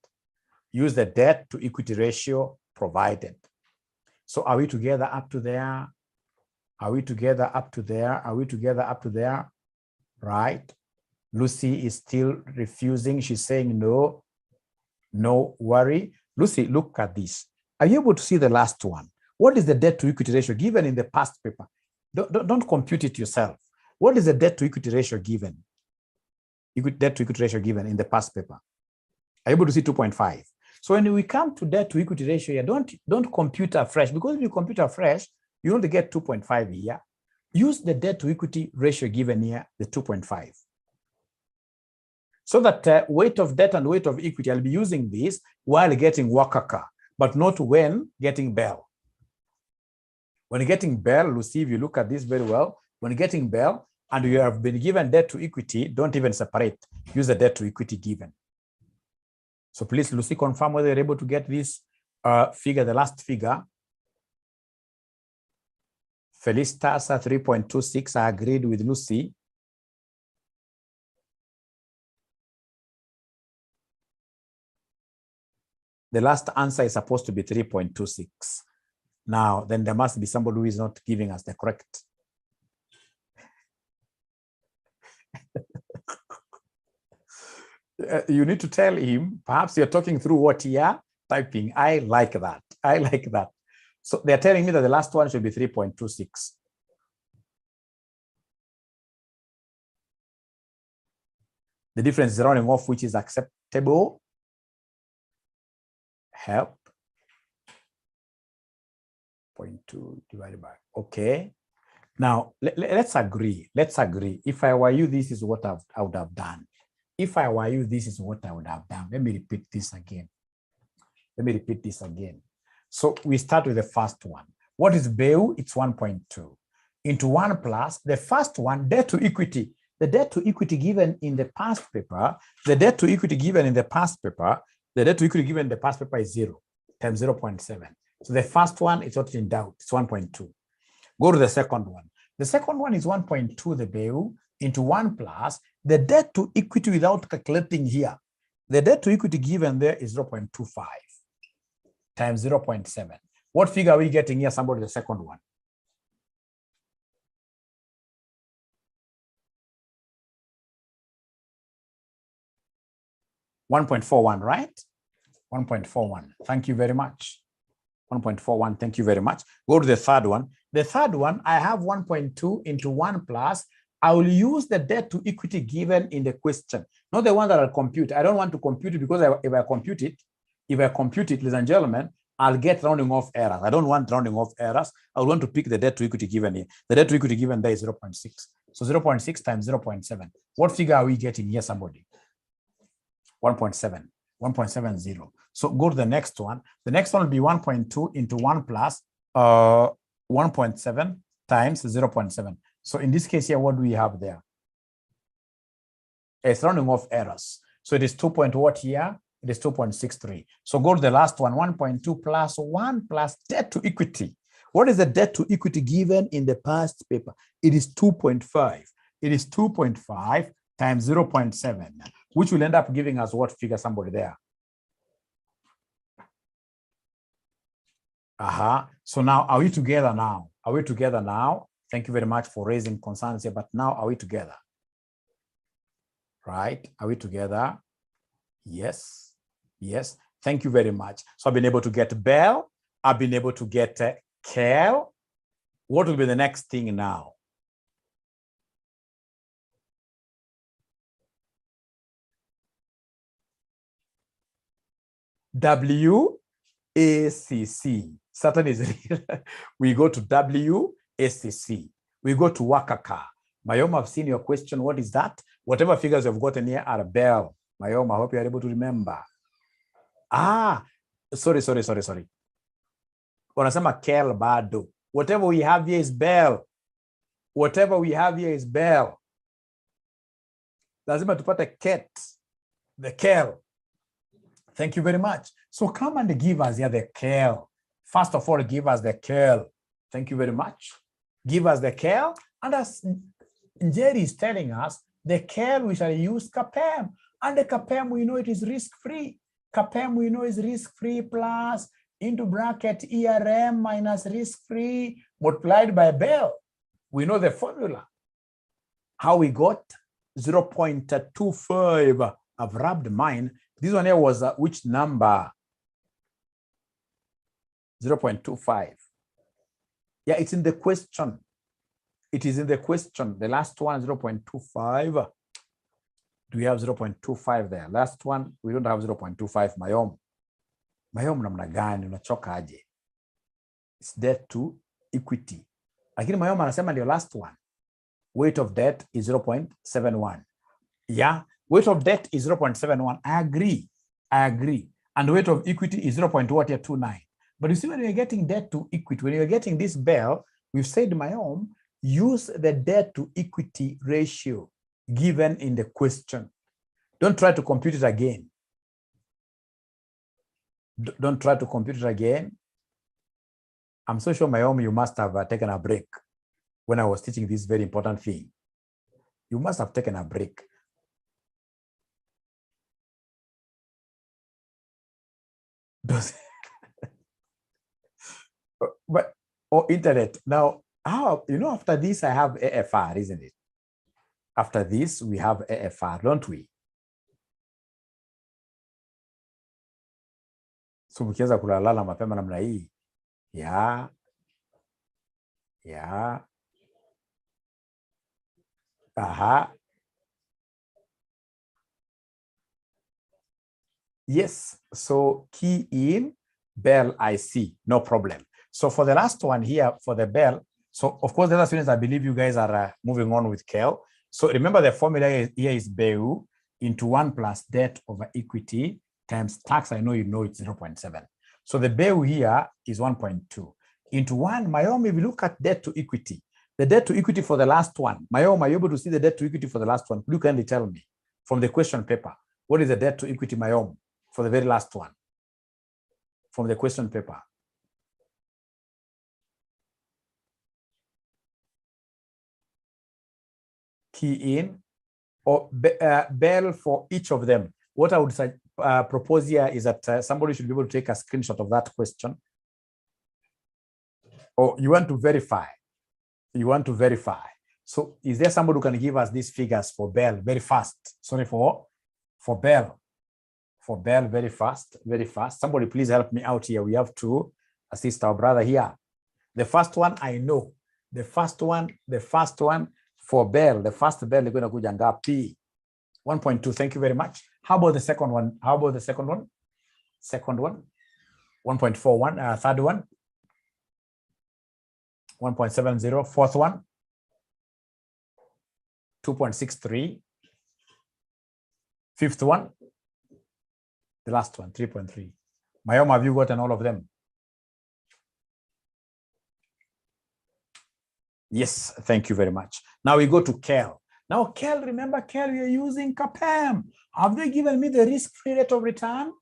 A: Use the debt to equity ratio provided. So are we together up to there? Are we together up to there? Are we together up to there? Right? Lucy is still refusing. She's saying no, no worry. Lucy, look at this. Are you able to see the last one? What is the debt to equity ratio given in the past paper? Don't compute it yourself. What is the debt to equity ratio given? Debt to equity ratio given in the past paper. Are you able to see 2.5? So when we come to debt to equity ratio here, don't compute afresh, because if you compute afresh, you only get 2.5 here. Use the debt to equity ratio given here, the 2.5. So that weight of debt and weight of equity, I'll be using this while getting Wakaka, but not when getting Bell. When getting Bell, Lucy, if you look at this very well, when getting Bell and you have been given debt to equity, don't even separate. Use the debt to equity given. So please, Lucy, confirm whether you're able to get this figure, the last figure. Felicitas 3.26, I agreed with Lucy. The last answer is supposed to be 3.26. Now, then there must be somebody who is not giving us the correct. You need to tell him, perhaps you're talking through what you're typing. I like that. I like that. So they're telling me that the last one should be 3.26. The difference is rounding off, which is acceptable. Help. 0.2 divided by, okay. Now, let's agree. Let's agree. If I were you, this is what I would have done. If I were you, this is what I would have done. Let me repeat this again. Let me repeat this again. So we start with the first one. What is BEU? It's 1.2 into 1 plus the first one, debt to equity. The debt to equity given in the past paper, the debt to equity given in the past paper, the debt to equity given in the past paper is 0 times 0.7. So the first one is not in doubt. It's 1.2. Go to the second one. The second one is 1.2, the BEU, into 1 plus the debt to equity without calculating here. The debt to equity given there is 0.25 times 0.7. What figure are we getting here? Somebody, the second one. $1.41, right? 1.41. Thank you very much. 1.41. Thank you very much. Go to the third one. The third one, I have 1.2 into 1 plus. I will use the debt to equity given in the question, not the one that I'll compute. I don't want to compute it because if I compute it, ladies and gentlemen, I'll get rounding off errors. I don't want rounding off errors. I want to pick the debt to equity given here. The debt to equity given there is 0.6. So 0.6 times 0.7. What figure are we getting here, somebody? 1.7, 1.70. So go to the next one. The next one will be 1.2 into 1 plus 1.7 times 0.7. So in this case here, what do we have there? It's rounding off errors. So it is 2 point what here? It is 2.63. So go to the last one, 1.2 plus 1 plus debt to equity. What is the debt to equity given in the past paper? It is 2.5. It is 2.5 times 0.7, which will end up giving us what figure, somebody there? So now, are we together now? Are we together now? Thank you very much for raising concerns here, but now are we together? Right? Are we together? Yes. Yes. Thank you very much. So I've been able to get Bell. I've been able to get Kel. What will be the next thing now? WACC. Certain is real. We go to WACC. We go to Wakaka. Mayom, I've seen your question. What is that? Whatever figures you've gotten here are Bell. Mayom, I hope you're able to remember. Sorry. Wanasema Kel bado. Whatever we have here is Bell. Whatever we have here is Bell. Lazima tupate Ket. The Kel. Thank you very much. So come and give us here the Kel. First of all, give us the Kel. Thank you very much. Give us the Kel. And as Jerry is telling us, the Kel we shall use CAPEM. And the CAPEM, we know it is risk-free. CAPEM, we know is risk-free plus into bracket ERM minus risk-free multiplied by Bell. We know the formula. How we got 0.25. I've rubbed mine. This one here was which number? 0.25. Yeah, it's in the question. It is in the question. The last one, 0.25. Do we have 0.25 there? Last one, we don't have 0.25. Mayom namna gani? Unachoka aje? It's debt to equity. Lakini Mayom anasema ndio last one. Weight of debt is 0.71. Yeah, weight of debt is 0.71. I agree. And weight of equity is 0.29. But you see, when you're getting debt to equity, when you're getting this Bell, we've said, Mayom, use the debt to equity ratio given in the question. Don't try to compute it again. Don't try to compute it again. I'm so sure, Mayom, you must have taken a break when I was teaching this very important thing. You must have taken a break. But internet now, how after this I have AFR, isn't it? After this we have AFR, don't we? So mkianza kulala mapema namna hii. Yeah. Yes, so key in Bell IC, no problem. So for the last one here, for the Bell, So of course, the other students, I believe you guys are moving on with Kel. So remember the formula here is BEU into 1 plus debt over equity times tax. I know you know it's 0.7. So the BEU here is 1.2 into 1. Mayom, if you look at debt to equity, the debt to equity for the last one, Mayom, are you able to see the debt to equity for the last one? Could you kindly tell me from the question paper, what is the debt to equity, Mayom, for the very last one from the question paper? Key in or Bell for each of them. What I would propose here is that somebody should be able to take a screenshot of that question. Or you want to verify. You want to verify. So is there somebody who can give us these figures for Bell very fast? Sorry, for Bell. For Bell very fast, very fast. Somebody please help me out here. We have to assist our brother here. The first one I know. The first one for Bell, the first Bell is going to go ngapi? 1.2. Thank you very much. How about the second one? How about the second one? Second one, 1.41. Third one, 1.70. Fourth one, 2.63. Fifth one, the last one, 3.3. Mayoma, have you gotten all of them? Yes, thank you very much. Now we go to Kel. Now, Kel, remember, Kel, you're using CAPM. Have they given me the risk-free rate of return?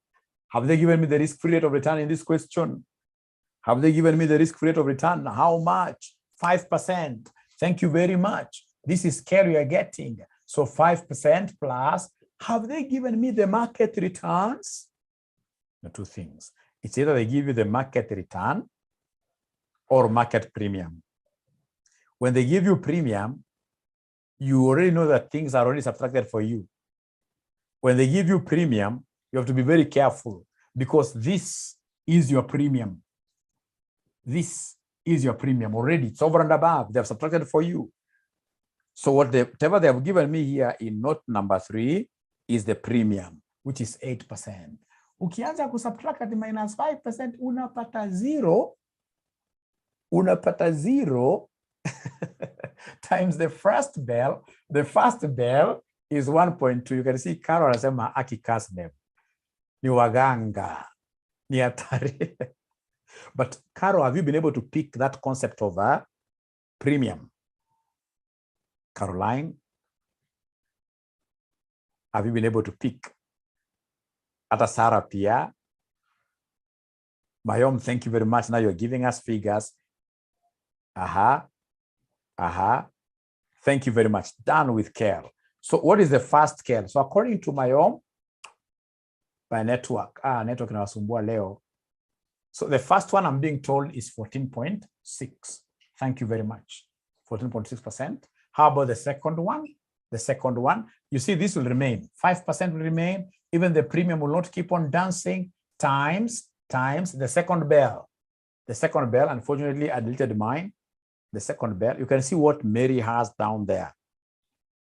A: Have they given me the risk-free rate of return in this question? Have they given me the risk-free rate of return? How much? 5%. Thank you very much. This is Kel you are getting. So 5% plus. Have they given me the market returns? The two things. It's either they give you the market return or market premium. When they give you premium, you already know that things are already subtracted for you. When they give you premium, you have to be very careful because this is your premium. This is your premium already. It's over and above. They have subtracted for you. So whatever they have given me here in note number 3 is the premium, which is 8%. Ukianza kusubtract at minus 5%, unapata zero. Unapata zero times the first Bell. The first Bell is 1.2. You can see Carol anasema aki KASNEB. Ni waganga. Ni hatari. But Carol, have you been able to pick that concept of a premium? Caroline, have you been able to pick? Ata Sarah Pia. Mayom, thank you very much. Now you're giving us figures. Thank you very much. Done with Kel. So what is the first Kel? So according to Mayom, by network. Network inawasumbua leo. So the first one I'm being told is 14.6. Thank you very much. 14.6%. How about the second one? The second one, you see this will remain. 5% will remain. Even the premium will not keep on dancing. Times the second Bell. The second Bell, unfortunately, I deleted mine. The second Bell, you can see what Mary has down there.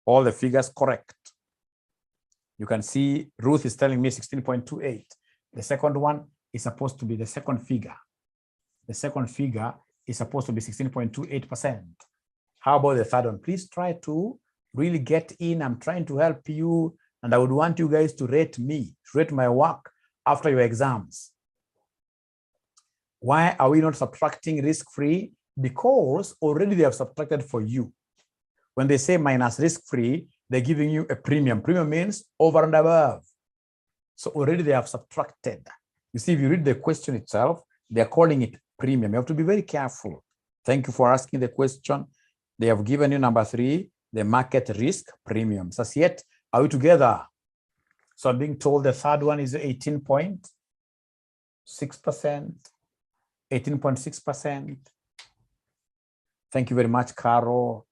A: All the figures correct. You can see Ruth is telling me 16.28. The second one is supposed to be the second figure. The second figure is supposed to be 16.28%. How about the third one? Please try to really get in. I'm trying to help you, and I would want you guys to rate me, rate my work after your exams. Why are we not subtracting risk-free? Because already they have subtracted for you. When they say minus risk-free, they're giving you a premium. Premium means over and above. So already they have subtracted. You see, if you read the question itself, they're calling it premium. You have to be very careful. Thank you for asking the question. They have given you number 3, the market risk premium. So yet, are we together? So I'm being told the third one is 18.6%. 18.6%. Thank you very much, Caro.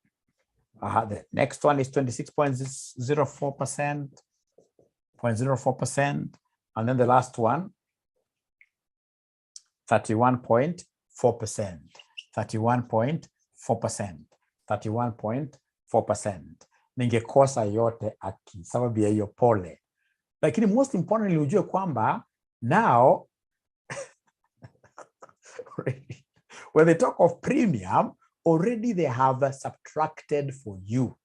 A: The next one is 26.04%. 0.04%. And then the last one, 31.4%. 31.4%. 31.4%. Ningekosa yote aki sababu ya hiyo pole. Lakini most importantly ujue kwamba now when they talk of premium, already they have subtracted for you.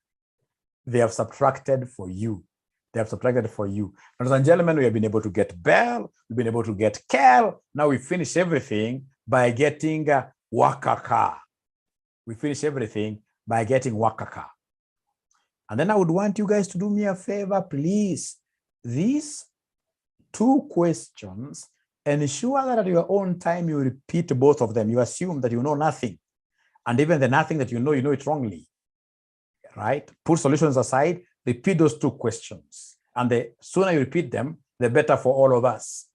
A: They have subtracted for you. They have subtracted for you. Ladies and gentlemen, we have been able to get Bell, we've been able to get Kel. Now we finish everything by getting Wakaka. We finish everything by getting Wakaka. And then I would want you guys to do me a favor, please. These 2 questions, ensure that at your own time you repeat both of them. You assume that you know nothing. And even the nothing that you know it wrongly. Right? Put solutions aside, repeat those 2 questions. And the sooner you repeat them, the better for all of us.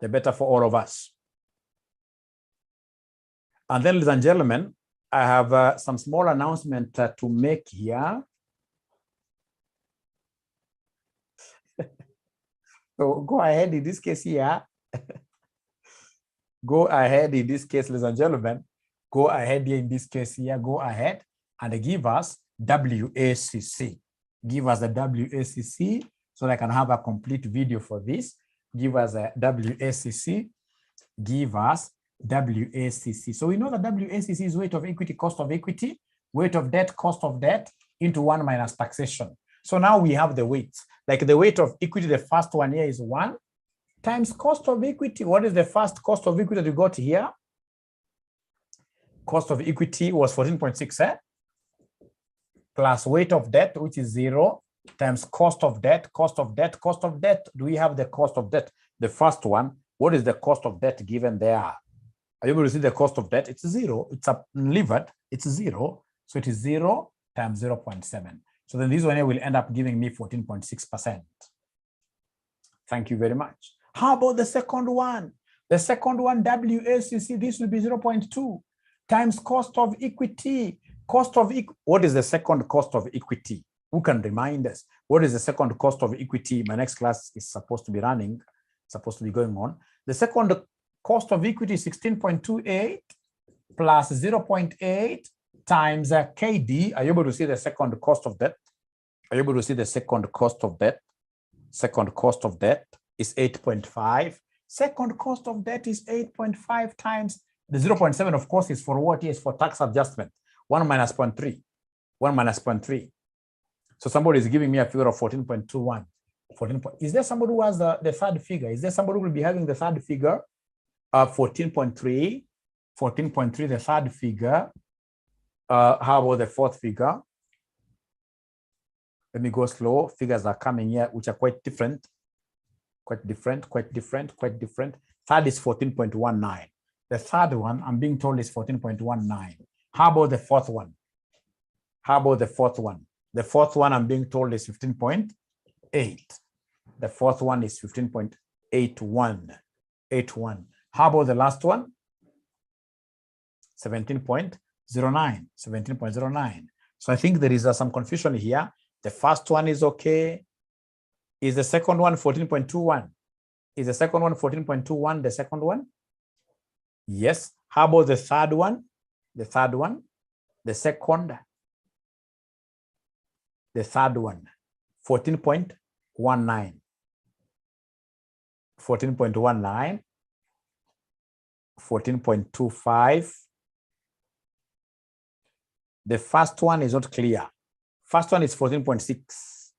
A: The better for all of us. And then, ladies and gentlemen, I have some small announcement to make here. So go ahead in this case here. Go ahead in this case, ladies and gentlemen. Go ahead here in this case here. Go ahead and give us WACC. Give us the WACC so that I can have a complete video for this. Give us a WACC. Give us WACC. So we know that WACC is weight of equity, cost of equity, weight of debt, cost of debt into 1 minus taxation. So now we have the weights. Like the weight of equity, the first one here is 1 times cost of equity. What is the first cost of equity that you got here? Cost of equity was 14.6, plus weight of debt, which is 0, times cost of debt, cost of debt, cost of debt. Do we have the cost of debt? The first one, what is the cost of debt given there? Are you able to see the cost of debt? It's 0. It's unlevered. It's 0. So it is 0 times 0.7. So then this one here will end up giving me 14.6%. Thank you very much. How about the second one? The second one, WACC, this will be 0.2 times cost of equity. What is the second cost of equity? Who can remind us? What is the second cost of equity? My next class is supposed to be running, supposed to be going on. The second cost of equity is 16.28 plus 0.8 times KD. Are you able to see the second cost of debt? Are you able to see the second cost of debt? Second cost of debt is 8.5. Second cost of debt is 8.5 times the 0.7, of course, is for what? Is for tax adjustment. 1 minus 0.3. 1 minus 0.3. So somebody is giving me a figure of 14.21. 14. Is there somebody who has the third figure? Is there somebody who will be having the third figure? 14.3. 14.3, the third figure. How about the fourth figure? Let me go slow. Figures are coming here, which are quite different. Quite different. Third is 14.19. The third one, I'm being told, is 14.19. How about the fourth one? How about the fourth one? The fourth one, I'm being told, is 15.8. The fourth one is 15.81. 81. How about the last one? 17.09. 17.09. So I think there is some confusion here. The first one is okay. Is the second one 14.21? Is the second one 14.21 the second one? Yes. How about the third one? The third one? The second? The third one, 14.19. 14.19. 14.25. The first one is not clear. First one is 14.6.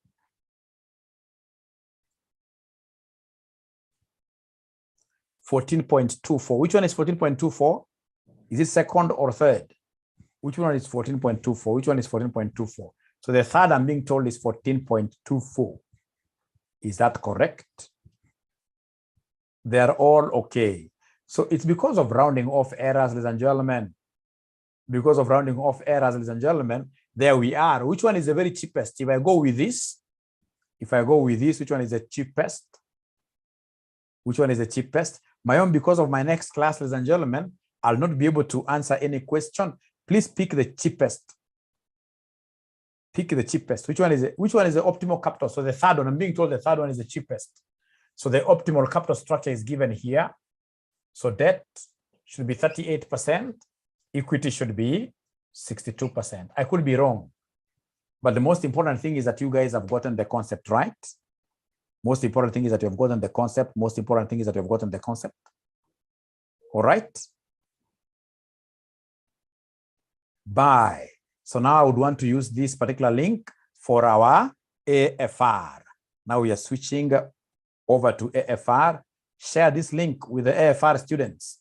A: 14.24. Which one is 14.24? Is it second or third? Which one is 14.24? Which one is 14.24? So the third, I'm being told, is 14.24. Is that correct? They're all okay. So it's because of rounding off errors, ladies and gentlemen. Because of rounding off errors, ladies and gentlemen, there we are. Which one is the very cheapest? If I go with this, which one is the cheapest? Which one is the cheapest? My own, because of my next class, ladies and gentlemen, I'll not be able to answer any question. Please pick the cheapest. Pick the cheapest. Which one is the optimal capital? So the third one, I'm being told the third one is the cheapest. So the optimal capital structure is given here. So debt should be 38%. Equity should be 62%. I could be wrong. But the most important thing is that you guys have gotten the concept right. Most important thing is that you have gotten the concept. Most important thing is that you have gotten the concept. All right. buy. So now I would want to use this particular link for our AFR. Now we are switching over to AFR. Share this link with the AFR students.